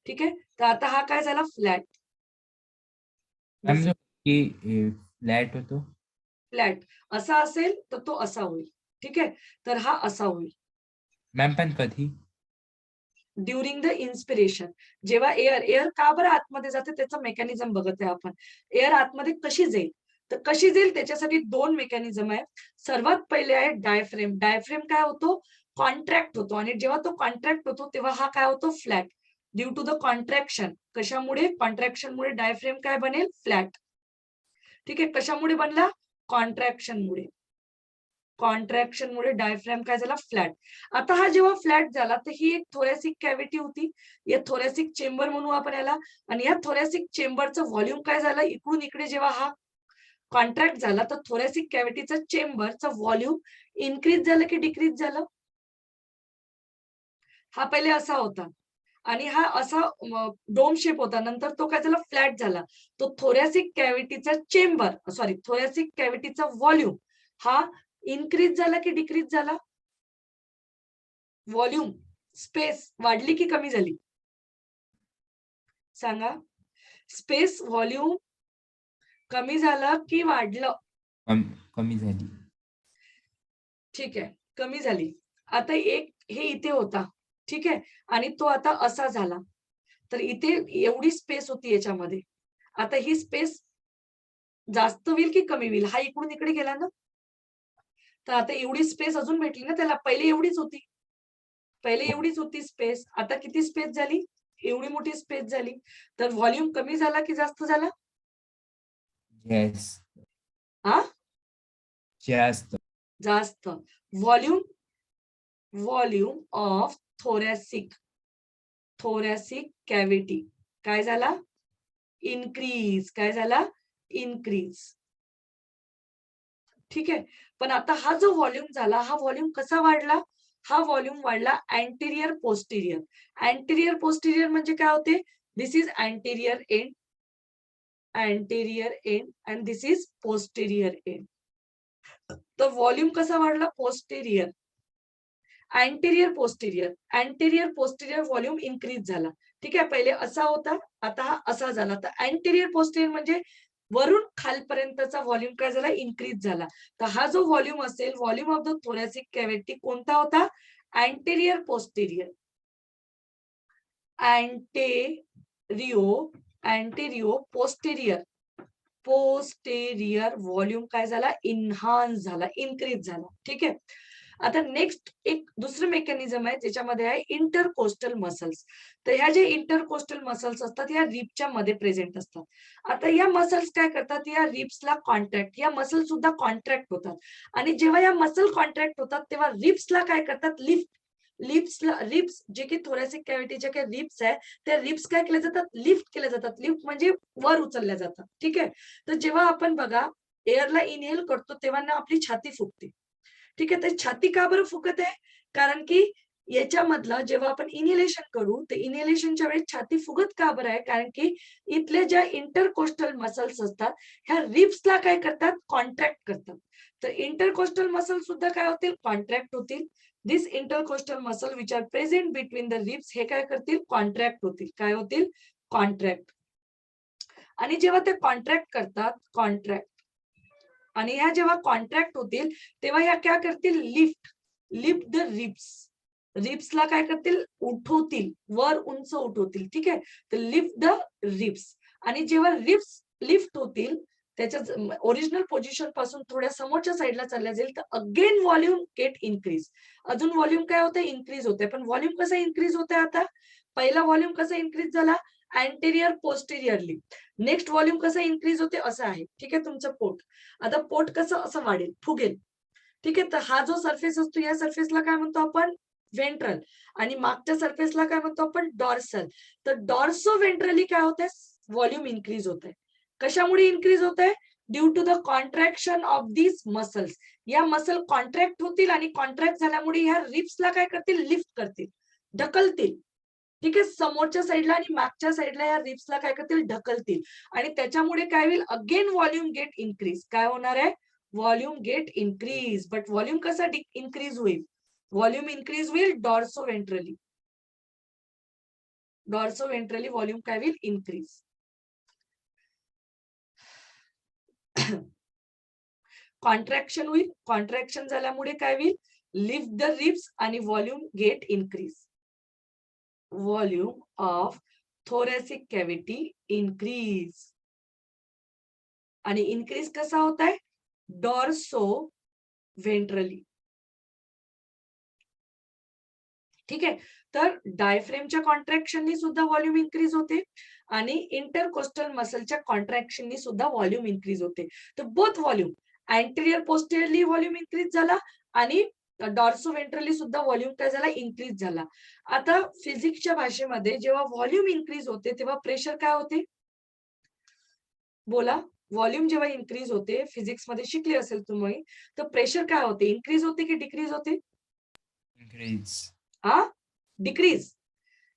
ठीक आहे, तर आता हा काय झाला, फ्लॅट. मॅम जो की फ्लॅट होतो. फ्लॅट असा असेल तर तो असा होईल. ठीक आहे, तर हा असा होईल. मॅम पण कधी? ड्युरिंग द इन्स्पिरेशन, जेव्हा एअर का बरं आतमध्ये जाते त्याचं मेकॅनिझम बघत आहे आपण. एअर आतमध्ये कशी जाईल, तर कशी जाईल त्याच्यासाठी दोन मेकॅनिझम आहे. सर्वात पहिले आहे डायफ्रेम. डायफ्रेम काय होतो, कॉन्ट्रॅक्ट होतो आणि जेव्हा तो कॉन्ट्रॅक्ट होतो तेव्हा हा काय होतो, flat. Due to the contraction, कशामुळे, कॉन्ट्रॅक्शनमुळे डायफ्रेम काय बनेल, फ्लॅट. ठीक आहे, कशामुळे बनला, कॉन्ट्रॅक्शनमुळे. कॉन्ट्रॅक्शनमुळे डायफ्रॅम काय झाला, फ्लॅट. आता हा जेव्हा फ्लॅट झाला तर ही एक थोरॅसिक कॅव्हिटी होती, या थोरॅसिक चेंबर म्हणू आपण याला. आणि या थोरॅसिक चेंबरचं व्हॉल्यूम काय झालं, इकडून इकडे जेव्हा हा कॉन्ट्रॅक्ट झाला तर थोरॅसिक कॅव्हिटीचं चेंबरचं व्हॉल्यूम इन्क्रीज झालं की डिक्रीज झालं. हा पहिले असा होता आणि हा असा डोम शेप होता, नंतर तो काय झाला, फ्लॅट झाला. तो थोरॅसिक कॅव्हिटीचा चेंबर, सॉरी, थोरॅसिक कॅव्हिटीचा व्हॉल्यूम हा इन्क्रीज झाला की डिक्रीज झाला. व्हॉल्यूम, स्पेस वाढली की कमी झाली, सांगा. स्पेस व्हॉल्यूम कमी झालं की वाढलं, कमी झाली. ठीक आहे, कमी झाली. आता एक हे इथे होता, ठीक आहे, आणि तो आता असा झाला. तर इथे एवढी स्पेस होती याच्यामध्ये, आता ही स्पेस जास्त होईल की कमी होईल, हा इकडून इकडे गेला ना. तर आता एवढी स्पेस अजून भेटली ना त्याला, पहिले एवढीच होती. पहिले एवढीच होती स्पेस, आता किती स्पेस झाली, एवढी मोठी स्पेस झाली. तर व्हॉल्यूम कमी झाला की जास्त झाला, येस. हा, जास्त. जास्त. Volume, volume of thoracic, thoracic cavity काय झाला, इन्क्रीज. काय झाला, इन्क्रीज. ठीक आहे, पण आता हा जो व्हॉल्यूम झाला, हा व्हॉल्यूम कसा वाढला, हा व्हॉल्यूम वाढला अँटेरियर पोस्टेरियर. अँटेरियर पोस्टेरियर म्हणजे काय होते, this is anterior end, anterior end and this is posterior end. तर व्हॉल्यूम कसा वाढला, posterior, anterior posterior, anterior posterior volume increase झाला. ठीक आहे, पहिले असा होता, आता हा असा झाला. तर अँटेरियर पोस्टेरियर म्हणजे वरून खालपर्यंतचा व्हॉल्यूम काय झाला, इन्क्रीज झाला. तर हा जो व्हॉल्यूम असेल, volume of the thoracic cavity कोणता होता, anterior posterior. Antero, antero posterior, posterior volume काय झाला, इन्हान्स झाला, इन्क्रीज झाला. ठीक आहे, आता नेक्स्ट एक दुसरं मेकॅनिझम आहे ज्याच्यामध्ये आहे इंटरकोस्टल मसल्स. तर ह्या जे इंटरकोस्टल मसल्स असतात ह्या रिबच्या मध्ये प्रेझेंट असतात. आता या मसल्स काय करतात, या रिब्सला कॉन्ट्रॅक्ट, या मसल सुद्धा कॉन्ट्रॅक्ट होतात आणि जेव्हा या मसल कॉन्ट्रॅक्ट होतात तेव्हा रिब्सला काय करतात, लिफ्ट. रिब्स जे की थोरॅसिक कॅव्हिटीच्या काही रिब्स आहे, त्या रिब्स काय केल्या जातात, लिफ्ट केल्या जातात. लिफ्ट म्हणजे वर उचलल्या जातात. ठीक आहे, तर जेव्हा आपण बघा एअरला इनहेल करतो तेव्हा ना आपली छाती फुगते. ठीक आहे, तर छाती का बरं फुगत आहे, कारण की याच्यामधलं जेव्हा आपण इनहेलेशन करू तर इनहेलेशनच्या वेळी छाती फुगत का बरं आहे, कारण की इथल्या ज्या इंटरकोस्टल मसल्स असतात ह्या रिब्सला काय करतात, कॉन्ट्रॅक्ट करतात. तर इंटरकोस्टल मसल सुद्धा काय होतील, कॉन्ट्रॅक्ट होतील. This intercostal muscle which are present between the ribs हे काय करतील, कॉन्ट्रॅक्ट होतील. काय होतील, कॉन्ट्रॅक्ट. आणि जेव्हा ते कॉन्ट्रॅक्ट करतात, कॉन्ट्रॅक्ट, आणि ह्या जेव्हा कॉन्ट्रॅक्ट होतील तेव्हा ह्या काय करतील, लिफ्ट, लिफ्ट द रिब्स. रिब्सला काय करतील, उठवतील, वर उंच उठवतील. ठीक आहे, तर लिफ्ट द रिब्स. आणि जेव्हा रिब्स लिफ्ट होतील त्याच्या ओरिजिनल पोझिशन पासून थोड्या समोरच्या साईडला चालल्या जाईल तर अगेन व्हॉल्यूम गेट इन्क्रीज. अजून व्हॉल्यूम काय होतं, इन्क्रीज होते. पण व्हॉल्यूम कसा इन्क्रीज होते, आता पहिला व्हॉल्यूम कसा इन्क्रीज झाला, अँटेरियर पोस्टेरियरली. नेक्स्ट व्हॉल्यूम कसा इन्क्रीज होते, असं आहे. ठीक आहे, तुमचं पोट. आता पोट कसं असं वाढेल, फुगेल. ठीक आहे, तर हा जो सरफेस असतो या सरफेसला काय म्हणतो आपण, व्हेंट्रल. आणि मागच्या सरफेसला काय म्हणतो आपण, डॉर्सल. तर डॉर्सो व्हेंट्रली काय होतंय, व्हॉल्यूम इन्क्रीज होत आहे. कशामुळे इन्क्रीज होत आहे, due to the contraction of these muscles. या मसल कॉन्ट्रॅक्ट होतील आणि कॉन्ट्रॅक्ट झाल्यामुळे ह्या रिप्सला काय करतील, लिफ्ट करतील, ढकलतील. ठीक आहे, समोरच्या साईडला आणि मागच्या साईडला या रिप्सला काय करतील, ढकलतील. आणि त्याच्यामुळे काय होईल, अगेन व्हॉल्यूम गेट इन्क्रीज. काय होणार आहे, volume get increase. But volume कसा इन्क्रीज होईल, व्हॉल्यूम इन्क्रीज होईल dorso ventrally. Dorso ventrally volume काय होईल, इन्क्रीज. कॉन्ट्रॅक्शन होईल, कॉन्ट्रॅक्शन झाल्यामुळे काय होईल, लिफ्ट द रिप्स आणि volume get increase. Volume of thoracic cavity increase. आणि इन्क्रीज कसा होत आहे, डॉर्सो व्हेंट्रली. ठीक आहे, तर डायफ्रेमच्या कॉन्ट्रॅक्शननी सुद्धा व्हॉल्यूम इन्क्रीज होते आणि इंटरकोस्टल मसलच्या कॉन्ट्रॅक्शननी सुद्धा व्हॉल्यूम इन्क्रीज होते. तर both volume, anterior posteriorly volume increase झाला आणि डॉर्सो व्हेंट्रली सुद्धा व्हॉल्यूम काय झाला, इन्क्रीज झाला. आता फिजिक्सच्या भाषेमध्ये जेव्हा व्हॉल्यूम इन्क्रीज होते तेव्हा प्रेशर काय होते, बोला. व्हॉल्यूम जेव्हा इन्क्रीज होते, फिजिक्स मध्ये शिकले असेल तुम्ही, तर प्रेशर काय होते, इन्क्रीज होते की डिक्रीज होते, इन्क्रीज. डिक्रीज.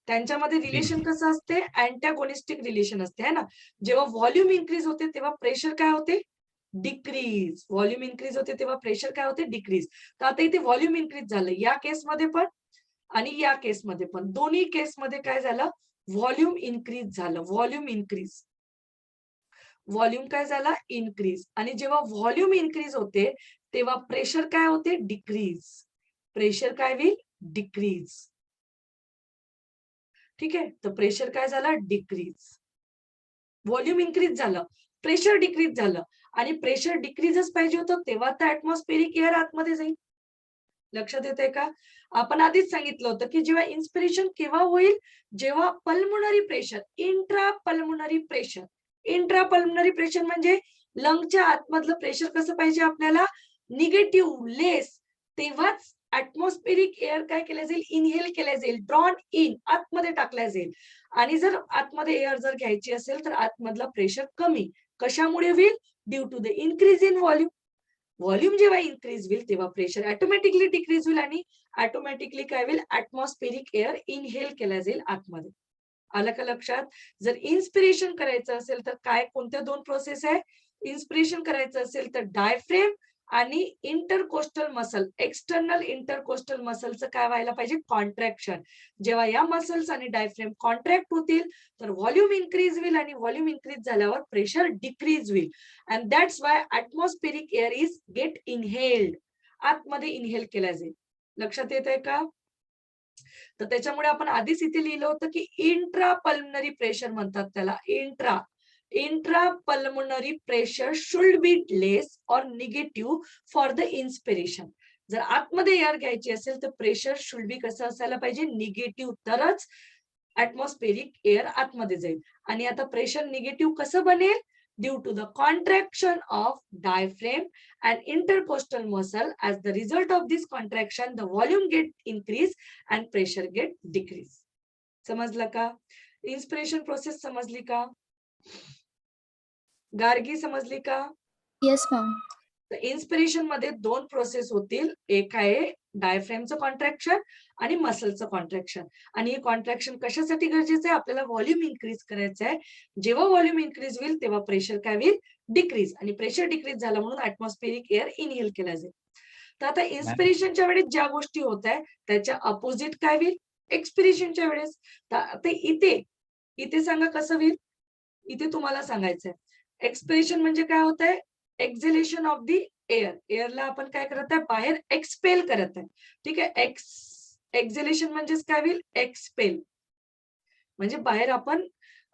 त्यांच्यामध्ये रिलेशन कसं असते, अँटॅगोनिस्टिक रिलेशन असते, है ना. जेव्हा व्हॉल्यूम इन्क्रीज होते तेव्हा प्रेशर काय होते, डिक्रीज. व्हॉल्यूम इन्क्रीज होते तेव्हा प्रेशर काय होते, डिक्रीज. तर आता इथे व्हॉल्यूम इन्क्रीज झालं या केसमध्ये पण आणि या केसमध्ये पण. दोन्ही केसमध्ये काय झालं, व्हॉल्यूम इन्क्रीज झालं. व्हॉल्यूम इन्क्रीज, व्हॉल्यूम काय झाला, इन्क्रीज. आणि जेव्हा व्हॉल्यूम इन्क्रीज होते तेव्हा प्रेशर काय होते, डिक्रीज. प्रेशर काय होईल, डिक्रीज. ठीक आहे, तर प्रेशर काय झाला, डिक्रीज. व्हॉल्यूम इन्क्रीज झालं, प्रेशर डिक्रीज झालं. आणि प्रेशर डिक्रीजच पाहिजे होतं तेव्हा तर ऍटमॉस्फेरिक एअर आतमध्ये जाईल. लक्षात येते का, आपण आधीच सांगितलं होतं की जेव्हा इन्स्पिरेशन केव्हा होईल, जेव्हा pulmonary pressure, intra pulmonary pressure. Intra pulmonary pressure म्हणजे लंगच्या आतमधलं प्रेशर कसं पाहिजे आपल्याला, निगेटिव्ह, लेस. तेव्हाच ऍटमॉस्फेरिक एअर काय केलं जाईल, इनहेल केल्या जाईल, ड्रॉन इन, आतमध्ये टाकल्या जाईल. आणि जर आतमध्ये एअर जर घ्यायची असेल तर आतमधला प्रेशर कमी. कशामुळे होईल, due to the increase in volume. Volume जेव्हा इन्क्रीज होईल तेव्हा प्रेशर ऑटोमॅटिकली डिक्रीज होईल आणि ऑटोमॅटिकली काय होईल, ऍटमॉस्फेरिक एअर इनहेल केला जाईल आतमध्ये. आलं का लक्षात. जर इन्स्पिरेशन करायचं असेल तर काय, कोणत्या दोन प्रोसेस आहे, इन्स्पिरेशन करायचं असेल तर डायफ्रेम आणि इंटरकोस्टल मसल, एक्सटर्नल इंटरकोस्टल मसलचं काय व्हायला पाहिजे, कॉन्ट्रॅक्शन. जेव्हा या मसल्स आणि डायफ्रेम कॉन्ट्रॅक्ट होतील तर व्हॉल्यूम इन्क्रीज होईल आणि व्हॉल्यूम इन्क्रीज झाल्यावर प्रेशर डिक्रीज होईल. And that's why atmospheric air is get inhaled, आतमध्ये इनहेल केला जाईल. लक्षात येत आहे का. तर त्याच्यामुळे आपण आधीच इथे लिहिलं होतं की इंट्रा पल्मनरी प्रेशर म्हणतात त्याला. Intra pulmonary pressure should be less और निगेटिव्ह फॉर द इन्स्पिरेशन. जर आतमध्ये एअर घ्यायची असेल तर प्रेशर शुड बी कसं असायला पाहिजे, निगेटिव्ह, तरच ऍटमॉस्फेरिक एअर आतमध्ये जाईल. आणि आता प्रेशर निगेटिव्ह कसं बनेल, due to the contraction of diaphragm and intercostal muscle. As the result of this contraction, the volume get increase and pressure get decrease. समजलं का, इन्स्पिरेशन प्रोसेस समजली का, गार्गी समजली का. Yes ma'am. तर इन्स्पिरेशन मध्ये दोन प्रोसेस होतील, एक आहे डायफ्रेमचं कॉन्ट्रॅक्शन आणि मसलचं कॉन्ट्रॅक्शन. आणि हे कॉन्ट्रॅक्शन कशासाठी गरजेचं आहे, आपल्याला व्हॉल्यूम इन्क्रीज करायचं आहे. जेव्हा व्हॉल्यूम इन्क्रीज होईल तेव्हा प्रेशर काय होईल, डिक्रीज. आणि प्रेशर डिक्रीज झालं म्हणून ऍटमॉस्फेरिक एअर इनहेल केला जाईल. तर आता इन्स्पिरेशनच्या वेळेस ज्या गोष्टी होत आहे त्याच्या अपोजिट काय होईल, एक्सपिरेशनच्या वेळेस. तर इथे सांगा कसं होईल, इथे तुम्हाला सांगायचंय. एक्सपिरेशन म्हणजे काय होत आहे, एक्झेलेशन ऑफ दी एअर. एअरला आपण काय करत आहे, बाहेर एक्सपेल करत आहे. ठीक आहे, एक्झेलेशन म्हणजेच काय होईल, एक्सपेल म्हणजे बाहेर आपण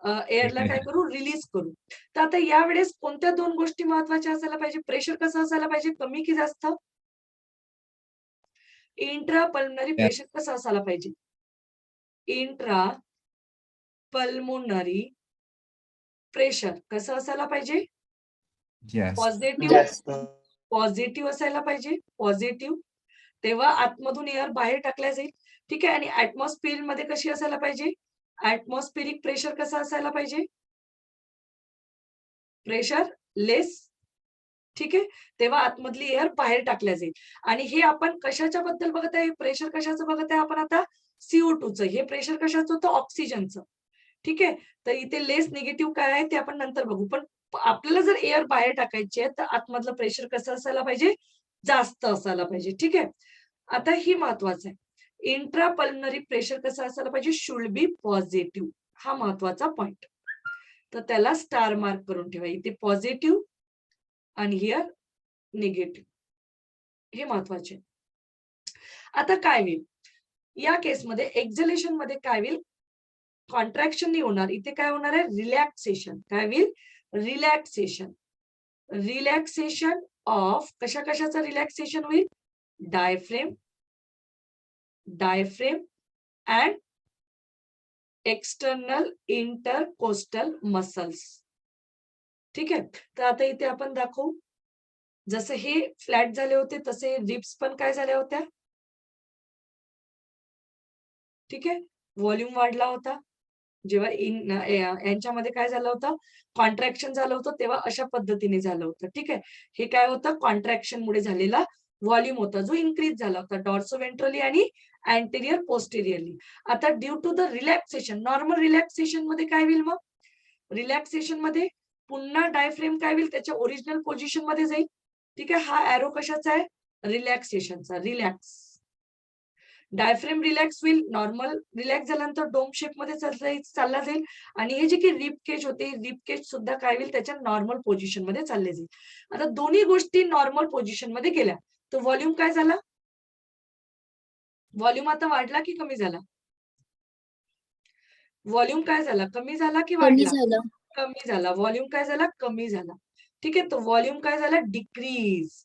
एअरला काय करू, रिलीज करू. तर आता यावेळेस कोणत्या दोन गोष्टी महत्वाच्या असायला पाहिजे? प्रेशर कसं असायला पाहिजे, कमी की जास्त? इंट्रा पल्मनरी प्रेशर कसं असायला पाहिजे? इंट्रा पल्मोनरी प्रेशर कसं असायला पाहिजे? पॉझिटिव्ह असायला पाहिजे, पॉझिटिव्ह. तेव्हा आतमधून एअर बाहेर टाकल्या जाईल. ठीक आहे. आणि ऍटमॉस्फिअर मध्ये कशी असायला पाहिजे? ऍटमॉस्फिरिक प्रेशर कसं असायला पाहिजे? प्रेशर लेस. ठीक आहे. तेव्हा आतमधली एअर बाहेर टाकल्या जाईल. आणि हे आपण कशाच्या बद्दल बघत आहे? प्रेशर कशाचं बघत आहे आपण आता? CO2चं. हे प्रेशर कशाचं होतं? ऑक्सिजनचं. ठीक आहे. तर इथे लेस निगेटिव्ह काय आहे ते आपण नंतर बघू. पण आपल्याला जर एअर बाहेर टाकायची आहे तर आतमधलं प्रेशर कसं असायला पाहिजे? जास्त असायला पाहिजे. ठीक आहे. आता ही महत्वाचं आहे. इंट्रा पल्मनरी प्रेशर कसं असायला पाहिजे? Should be positive. हा महत्वाचा पॉइंट. तर त्याला स्टार मार्क करून ठेवा. इथे पॉझिटिव्ह आणि हिअर निगेटिव्ह. हे महत्वाचे. आता काय होईल या केसमध्ये? एक्झलेशन मध्ये काय होईल? कॉन्ट्रॅक्शन नाही होणार. इथे काय होणार आहे? रिलॅक्सेशन. काय होईल? रिलॅक्सेशन. रिलॅक्सेशन ऑफ कशाचं रिलॅक्सेशन होईल? Diaphragm and external intercostal muscles. ठीक आहे. तर आता इथे आपण दाखवू. जसं हे फ्लॅट झाले होते तसे रिब्स पण काय झाल्या होत्या? ठीक आहे. व्हॉल्यूम वाढला होता. जेव्हा यांच्यामध्ये काय झालं होतं? कॉन्ट्रॅक्शन झालं होतं तेव्हा अशा पद्धतीने झालं होतं. ठीक आहे. हे काय होतं? कॉन्ट्रॅक्शन मुळे झालेला व्हॉल्यूम होता जो इन्क्रीज झाला होता डॉर्सोव्हेंट्रली आणि अँटेरियर पोस्टेरियरली. आता due to the relaxation, normal relaxation मध्ये काय होईल मग? रिलॅक्सेशन मध्ये पुन्हा डायफ्रेम काय होईल? त्याच्या ओरिजिनल पोझिशन मध्ये जाईल. ठीक आहे. हा एरो कशाचा आहे? रिलॅक्सेशनचा. रिलॅक्स. डायफ्रेम रिलॅक्स होईल. नॉर्मल रिलॅक्स झाल्यानंतर डोम शेप मध्ये चालला जाईल. आणि हे जे काही रिब केज होते, रिब केज सुद्धा काय होईल? त्याच्या नॉर्मल पोझिशन मध्ये चालले जाईल. आता दोन्ही गोष्टी नॉर्मल पोझिशन मध्ये गेल्या तर व्हॉल्यूम काय झाला? व्हॉल्यूम आता वाढला की कमी झाला? व्हॉल्यूम काय झाला? कमी झाला की वाढला? कमी झाला. व्हॉल्यूम काय झाला? कमी झाला. ठीक आहे. तर व्हॉल्यूम काय झाला? डिक्रीज.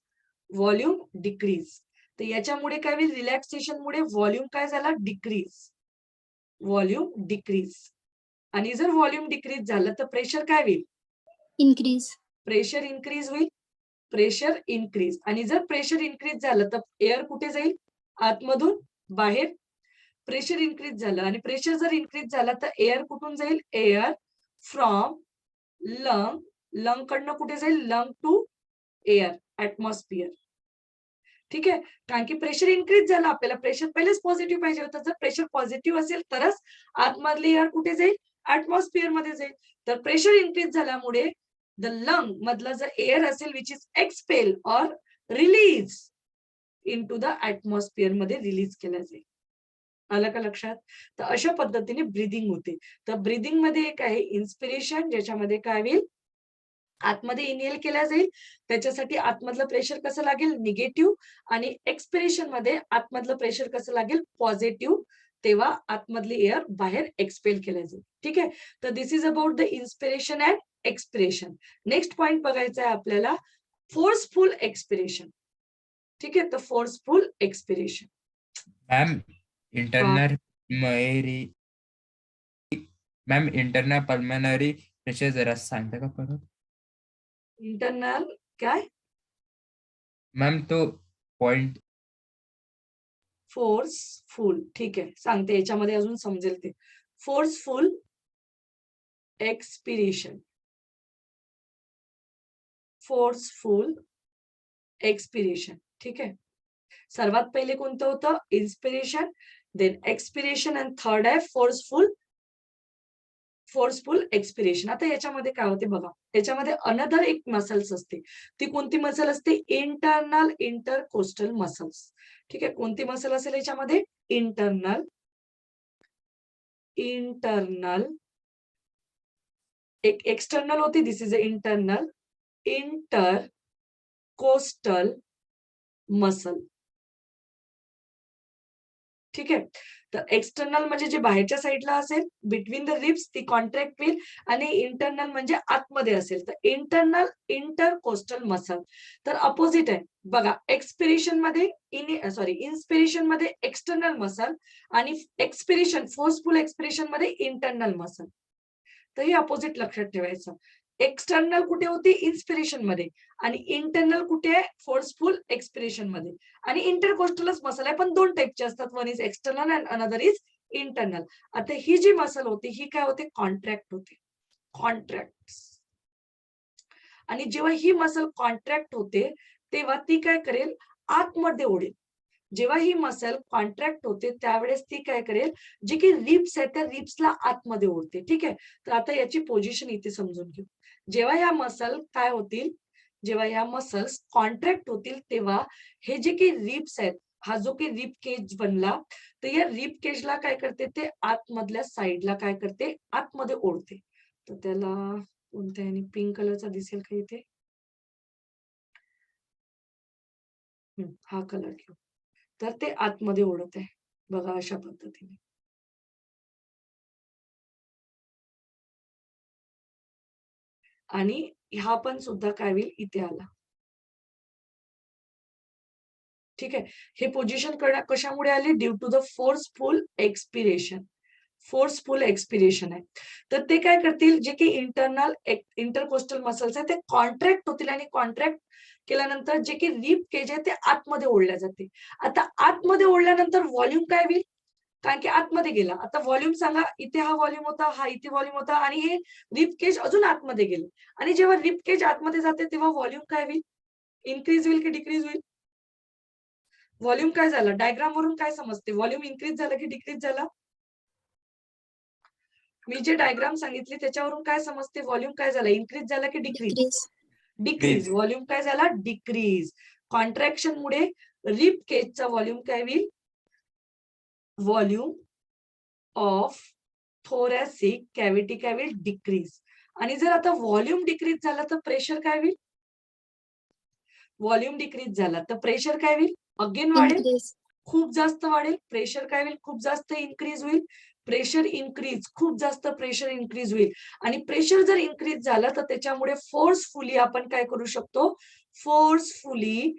Volume decrease. तर याच्यामुळे काय होईल? रिलॅक्सेशन मुळे व्हॉल्यूम काय झाला? डिक्रीज. Volume decrease. आणि जर व्हॉल्यूम डिक्रीज झालं तर प्रेशर काय होईल? इन्क्रीज. प्रेशर इन्क्रीज होईल. Pressure increase. आणि जर प्रेशर इन्क्रीज झालं तर एअर कुठे जाईल? आतमधून बाहेर. प्रेशर इन्क्रीज झालं आणि प्रेशर जर इन्क्रीज झाला तर एअर कुठून जाईल? Air from lung. लंग कडनं कुठे जाईल? Lung to air, atmosphere. ठीक आहे. कारण की प्रेशर इन्क्रीज झालं, आपल्याला प्रेशर पहिलेच पॉझिटिव्ह पाहिजे होतं. जर प्रेशर पॉझिटिव्ह असेल तरच आतमधली एअर कुठे जाईल? ऍटमॉस्फिअर मध्ये जाईल. तर प्रेशर इन्क्रीज झाल्यामुळे द लंग मधला जर एअर असेल which is expel or release into the atmosphere मध्ये रिलीज केला जाईल. आलं का लक्षात? तर अशा पद्धतीने ब्रीदिंग होते. तर ब्रीदिंग मध्ये एक आहे इन्स्पिरेशन, ज्याच्यामध्ये काय होईल? आतमध्ये इनहेल केला जाईल. त्याच्यासाठी आतमधलं प्रेशर कसं लागेल? निगेटिव्ह. आणि एक्सपिरेशन मध्ये आतमधलं प्रेशर कसं लागेल? पॉझिटिव्ह. तेव्हा आतमधली एअर बाहेर एक्सपेल केल्या जाईल. ठीक आहे. तर this is about the inspiration and expiration. Next point बघायचा आहे आपल्याला, फोर्सफुल एक्सपिरेशन. ठीक आहे. तर forceful expiration. Ma'am internal pulmonary pressure जरा सांगता का परत? इंटरनल काय? मॅम तो पॉइंट. फोर्सफुल. ठीक आहे. सांगते, याच्यामध्ये अजून समजेल ते. Forceful expiration. Forceful expiration. ठीक आहे. सर्वात पहिले कोणतं होतं? इन्स्पिरेशन, देन एक्सपिरेशन आणि थर्ड आहे फोर्सफुल एक्सपिरेशन. आता याच्यामध्ये काय होते बघा, याच्यामध्ये अनदर एक मसल्स असते. ती कोणती मसल असते? Internal intercostal muscles. ठीक आहे. कोणती मसल असेल याच्यामध्ये? इंटरनल एक एक्सटर्नल होती, this is a internal intercostal muscle. ठीक आहे. तर एक्सटर्नल म्हणजे जे बाहेरच्या साईडला असेल, बिटवीन द रिब्स ती कॉन्ट्रॅक्ट होईल, आणि इंटरनल म्हणजे आतमध्ये असेल तर इंटरनल इंटरकोस्टल मसल. तर अपोजिट आहे बघा, एक्सपिरेशन मध्ये इन्स्पिरेशन मध्ये एक्सटर्नल मसल आणि एक्सपिरेशन फोर्सफुल एक्सपिरेशन मध्ये इंटरनल मसल. तर हे अपोजिट लक्षात ठेवायचं. एक्सटर्नल कुठे होती? इन्स्पिरेशन मध्ये, आणि इंटरनल कुठे आहे? फोर्सफुल एक्सपिरेशन मध्ये. आणि इंटरकोस्टलच मसल आहे, पण दोन टाईपचे असतात, one is external and another is internal. आता ही जी मसल होती ही काय होते? कॉन्ट्रॅक्ट होते, कॉन्ट्रॅक्ट. आणि जेव्हा ही मसल कॉन्ट्रॅक्ट होते तेव्हा ती काय करेल? आतमध्ये ओढेल. जेव्हा ही मसल कॉन्ट्रॅक्ट होते त्यावेळेस ती काय करेल? जे की रिब्स आहेत त्या रिब्सला आतमध्ये ओढते. ठीक आहे, तर आता याची पोझिशन इथे समजून घेऊ. जेव्हा ह्या मसल काय होतील? जेव्हा ह्या मसल्स कॉन्ट्रॅक्ट होतील तेव्हा हे जे काही रिब्स आहेत, हा जो काही रिब केज बनला, तर या रिब केजला काय करते? ते आतमधल्या साईडला काय करते? आतमध्ये ओढते. तर त्याला कोणत्या पिंक कलरचा दिसेल का इथे? हा कलर घेऊ. तर ते आतमध्ये ओढत आहे बघा, अशा पद्धतीने. आणि हा पण सुद्धा काय होईल? इथे आला. ठीक आहे, हे पोझिशन कशामुळे आले? Due to the forceful expiration. Forceful expiration आहे. तर ते काय करतील? जे की इंटरनल इंटरकोस्टल मसल्स आहेत ते कॉन्ट्रॅक्ट होतील, आणि कॉन्ट्रॅक्ट केल्यानंतर जे की रिब केज आहे ते आतमध्ये ओढल्या जाते. आता आतमध्ये ओढल्यानंतर व्हॉल्यूम काय होईल? कारण की आतमध्ये गेला. आता व्हॉल्यूम सांगा, इथे हा व्हॉल्यूम होता, हा इथे व्हॉल्यूम होता, आणि हे रिब केज अजून आतमध्ये गेलं. आणि जेव्हा रिब केज आतमध्ये जाते तेव्हा व्हॉल्यूम काय होईल? इन्क्रीज होईल की डिक्रीज होईल? व्हॉल्यूम काय झालं? डायग्राम वरून काय समजते? व्हॉल्यूम इन्क्रीज झालं की डिक्रीज झाला? मी जे डायग्राम सांगितली त्याच्यावरून काय समजते? व्हॉल्यूम काय झालं? इन्क्रीज झाला की डिक्रीज? डिक्रीज. डिक्रीज. व्हॉल्यूम काय झाला? डिक्रीज. कॉन्ट्रॅक्शन मुळे रिब केजचा व्हॉल्यूम काय होईल? व्हॉल्यूम ऑफ थोरॅसिक कॅव्हिटी काय होईल? डिक्रीज. आणि जर आता व्हॉल्यूम डिक्रीज झाला तर प्रेशर काय होईल? व्हॉल्यूम डिक्रीज झाला तर प्रेशर काय होईल? अगेन वाढेल, इन्क्रीज. खूप जास्त वाढेल. प्रेशर काय होईल? खूप जास्त इन्क्रीज होईल. प्रेशर इन्क्रीज, खूप जास्त प्रेशर इन्क्रीज होईल. आणि प्रेशर जर इन्क्रीज झालं तर त्याच्यामुळे फोर्सफुली आपण काय करू शकतो? फोर्सफुली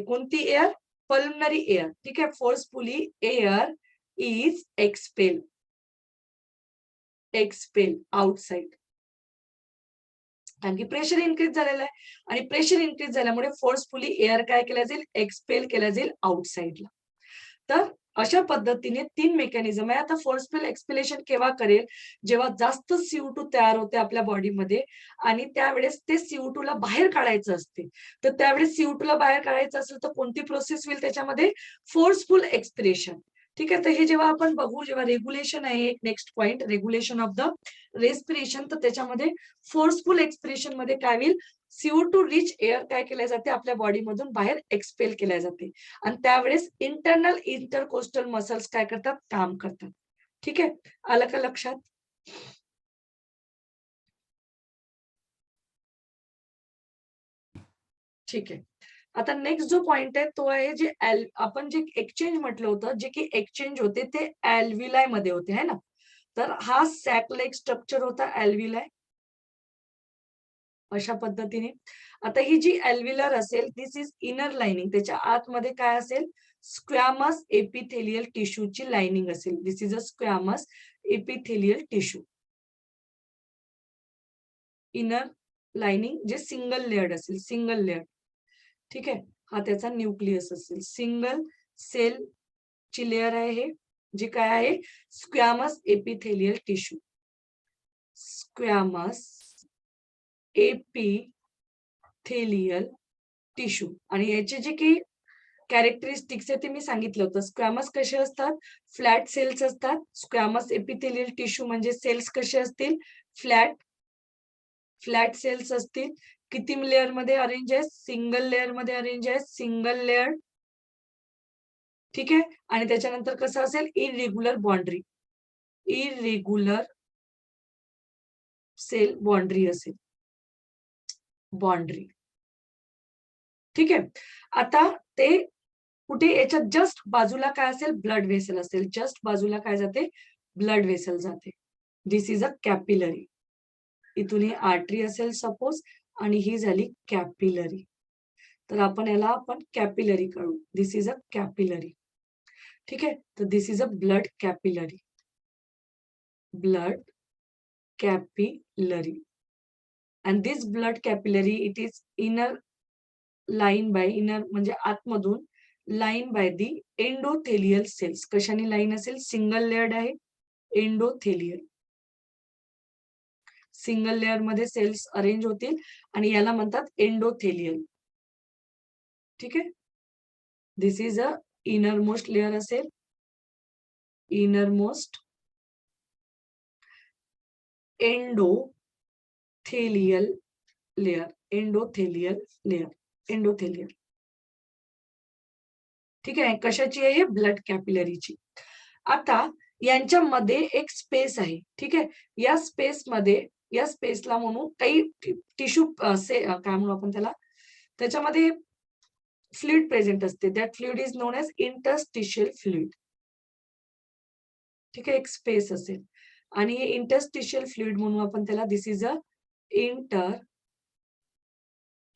कोणती एअर? Pulmonary air. ठीक आहे, forcefully air is expel outside. कारण की प्रेशर इन्क्रीज झालेलं आहे, आणि प्रेशर इन्क्रीज झाल्यामुळे फोर्सफुली एअर काय केला जाईल? एक्सपेल केला जाईल आउटसाइडला. तर अशा पद्धतीने 3 मेकॅनिझम आहे. आता फोर्सफुल एक्सपिलेशन केव्हा करेल? जेव्हा जास्त CO2 तयार होते आपल्या बॉडीमध्ये, आणि त्यावेळेस ते CO2 ला बाहेर काढायचं असते. तर त्यावेळेस CO2 ला बाहेर काढायचं असेल तर कोणती प्रोसेस होईल त्याच्यामध्ये? Forceful expiration. ठीक आहे, तर हे जेव्हा आपण बघू, जेव्हा रेग्युलेशन आहे एक next point, regulation of the respiration, तर त्याच्यामध्ये फोर्सफुल एक्सपिरेशन मध्ये काय होईल? CO2 रिच एअर काय केल्या जाते? आपल्या बॉडीमधून बाहेर एक्सपेल केल्या जाते, आणि त्यावेळेस इंटरनल इंटरकोस्टल मसल्स काय करतात? काम करतात. ठीक आहे, आलं का लक्षात? ठीक आहे, आता नेक्स्ट जो पॉइंट आहे तो आहे जे आपण जे एक्सचेंज म्हटलं होतं, जे की एक्सचेंज होते ते अल्व्हिलाई मध्ये होते, है ना? तर हा सॅक लाईक स्ट्रक्चर होता अल्व्हिलाई, अशा पद्धतीने. आता ही जी अल्व्हिलर असेल, दिस इज इनर लाइनिंग. त्याच्या आतमध्ये काय असेल? स्क्वॅमस एपिथेलियल टिश्यूची लाइनिंग असेल. This is a squamous epithelial tissue. Inner lining जे सिंगल लेयर्ड असेल, सिंगल लेयर. ठीक आहे, हा त्याचा न्यूक्लियस असेल. सिंगल सेल ची लेयर आहे हे, जी काय आहे? Squamous epithelial tissue. Squamous epithelial tissue. आणि याचे जे काही कॅरेक्टरिस्टिक्स आहे ते मी सांगितलं होतं. स्क्वॅमस कसे असतात? फ्लॅट सेल्स असतात. स्क्वॅमस एपिथेलियल टिश्यू म्हणजे सेल्स कसे असतील? फ्लॅट सेल्स असतील. किती लेअर मध्ये अरेंज आहे? सिंगल लेअर मध्ये अरेंज आहे, सिंगल लेअर. ठीक आहे, आणि त्याच्यानंतर कसं असेल? Irregular boundary, irregular cell boundary असेल, बाउंड्री. ठीक आहे, आता ते कुठे याच्या जस्ट बाजूला काय असेल, ब्लड व्हेसल असेल, जस्ट बाजूला काय जाते, ब्लड व्हेसल जाते. दिस इज अ कॅपिलरी. इथून ही आर्टरी असेल सपोज आणि ही झाली कॅपिलरी. तर आपण याला कॅपिलरी करू. This is a capillary. ठीक आहे. तर this is a blood capillary. Blood capillary. and this blood capillary it is inner line by inner म्हणजे आतमधून line by the endothelial cells. कशाने लाईन असेल, सिंगल लेअर्ड आहे, एंडोथेलियल. सिंगल लेअर मध्ये cells arrange होतील आणि याला म्हणतात एंडोथेलियल. ठीक आहे. This is a inner most layer असेल, inner most endothelial layer, endothelial layer, endothelial. ठीक आहे. कशाची आहे, ब्लड कॅपिलरीची. आता यांच्यामध्ये एक स्पेस आहे. ठीक आहे. या स्पेसमध्ये, या स्पेसला म्हणू काही टिश्यू काय म्हणू आपण त्याला, त्याच्यामध्ये फ्लुइड प्रेझेंट असते. That fluid is known as interstitial fluid. ठीक आहे. एक स्पेस असेल आणि हे इंटरस्टिशियल फ्लुइड म्हणून आपण त्याला, दिस इज अ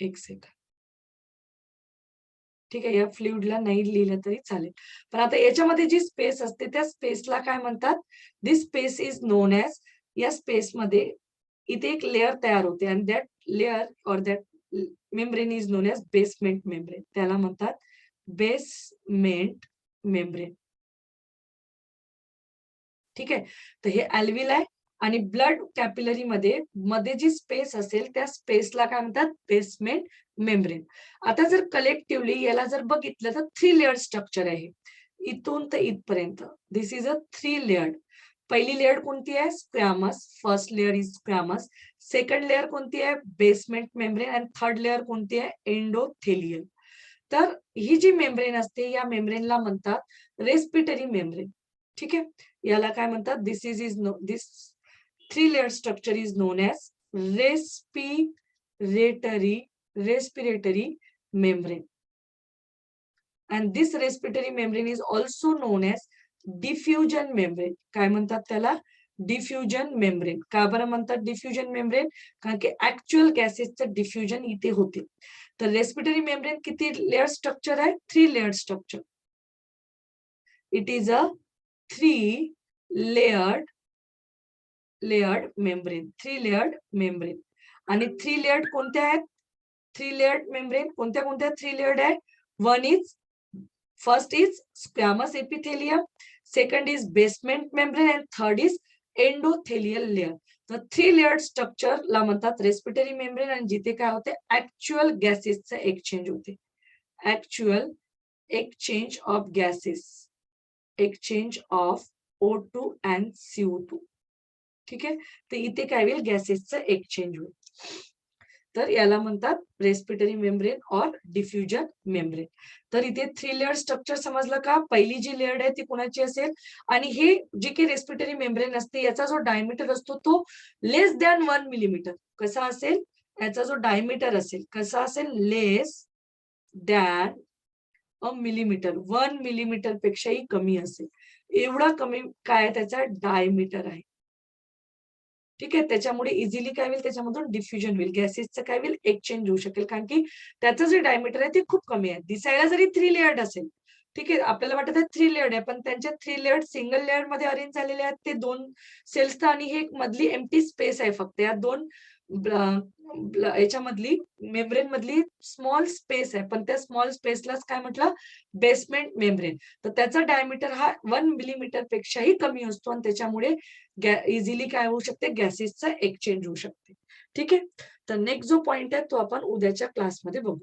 एक सेकंड. ठीक आहे. या फ्लुइडला नाही लिहिलं तरी चालेल. पण आता याच्यामध्ये जी स्पेस असते त्या स्पेसला काय म्हणतात, this space is known as, या स्पेसमध्ये इथे एक लेअर तयार होते आणि that layer or that membrane is known as basement membrane. त्याला म्हणतात बेसमेंट मेम्ब्रेन. ठीक आहे. तर हे अल्व्हिल आहे आणि ब्लड कॅपिलरी मध्ये जी स्पेस असेल त्या स्पेसला काय म्हणतात, बेसमेंट मेम्ब्रेन. आता जर कलेक्टिव्हली याला जर बघितलं तर 3 लेअर स्ट्रक्चर आहे इथून तर इथपर्यंत. दिस इज अ 3 लेअर्ड. पहिली लेअर कोणती आहे, squamous. First layer is squamous. Second layer कोणती आहे, बेसमेंट मेम्ब्रेन. आणि थर्ड लेअर कोणती आहे, एंडोथेलियल. तर ही जी मेम्ब्रेन असते या मेम्ब्रेनला म्हणतात रेस्पिटरी मेम्ब्रेन. ठीक आहे. याला काय म्हणतात, this 3 layer structure is known as respiratory membrane. and this respiratory membrane is also known as diffusion membrane. काय म्हणतात त्याला, डिफ्युजन मेम्ब्रेन. का बरं म्हणतात डिफ्युजन मेम्ब्रेन, कारण की ऍक्च्युअल गॅसेसचं डिफ्युजन इथे होते. तर रेस्पिरेटरी मेम्ब्रेन किती लेअर स्ट्रक्चर आहे, 3 layer structure. It is a 3 layered membrane. 3 layered membrane. आणि 3 लेयर्ड कोणत्या आहेत, 3 लेयर्ड मेम्ब्रेन कोणत्या 3 लेयर्ड आहे. First is squamous epithelium, second is basement membrane and third is endothelial layer. तर 3 लेयर्ड स्ट्रक्चर ला म्हणतात रेस्पिरेटरी मेम्ब्रेन आणि जिथे काय होते, ऍक्च्युअल गॅसेसचं एक्सचेंज होते. Actual exchange of gases, exchange of O2 and CO2. ठीक आहे. तर इथे काय होईल, गॅसेसचं एक्सचेंज होईल. तर याला म्हणतात respiratory membrane or diffusion membrane. तर इथे 3 लेअर स्ट्रक्चर समजलं का. पहिली जी लेअर आहे ती कोणाची असेल, आणि हे जी काही रेस्पिरेटरी मेम्ब्रेन असते याचा जो डायमीटर असतो तो लेस दॅन 1 मिलीमीटर. कसा असेल, याचा जो डायमीटर असेल कसा असेल, लेस दॅन अ मिलीमीटर. 1 मिलीमीटर पेक्षाही कमी असेल. एवढा कमी काय त्याचा डायमीटर आहे. ठीक आहे. त्याच्यामुळे इझिली काय होईल, त्याच्यामधून डिफ्युजन होईल, गॅसेसचं काय होईल, एक्सचेंज होऊ शकेल. कारण की त्याचं जे डायमीटर आहे ते खूप कमी आहे. दिसायला जरी 3 लेयर्ड असेल, ठीक आहे, आपल्याला वाटत आहे 3 लेयर्ड आहे, पण त्यांच्या 3 लेयर्ड सिंगल लेयर मध्ये अरेंज झालेले आहेत ते 2 सेल्स. आणि हे एक मधली एम्प्टी स्पेस आहे फक्त. या 2 याच्यामधली मेम्ब्रेन मधली स्मॉल स्पेस आहे, पण त्या स्मॉल स्पेसलाच काय म्हटलं, बेसमेंट मेम्ब्रेन. तर त्याचा डायमीटर हा 1 मिलीमीटर पेक्षाही कमी असतो आणि त्याच्यामुळे इझिली काय होऊ शकते, गॅसेसचा एक्सचेंज होऊ शकते. ठीक आहे. तर नेक्स्ट जो पॉइंट आहे तो आपण उद्याच्या क्लासमध्ये बघू.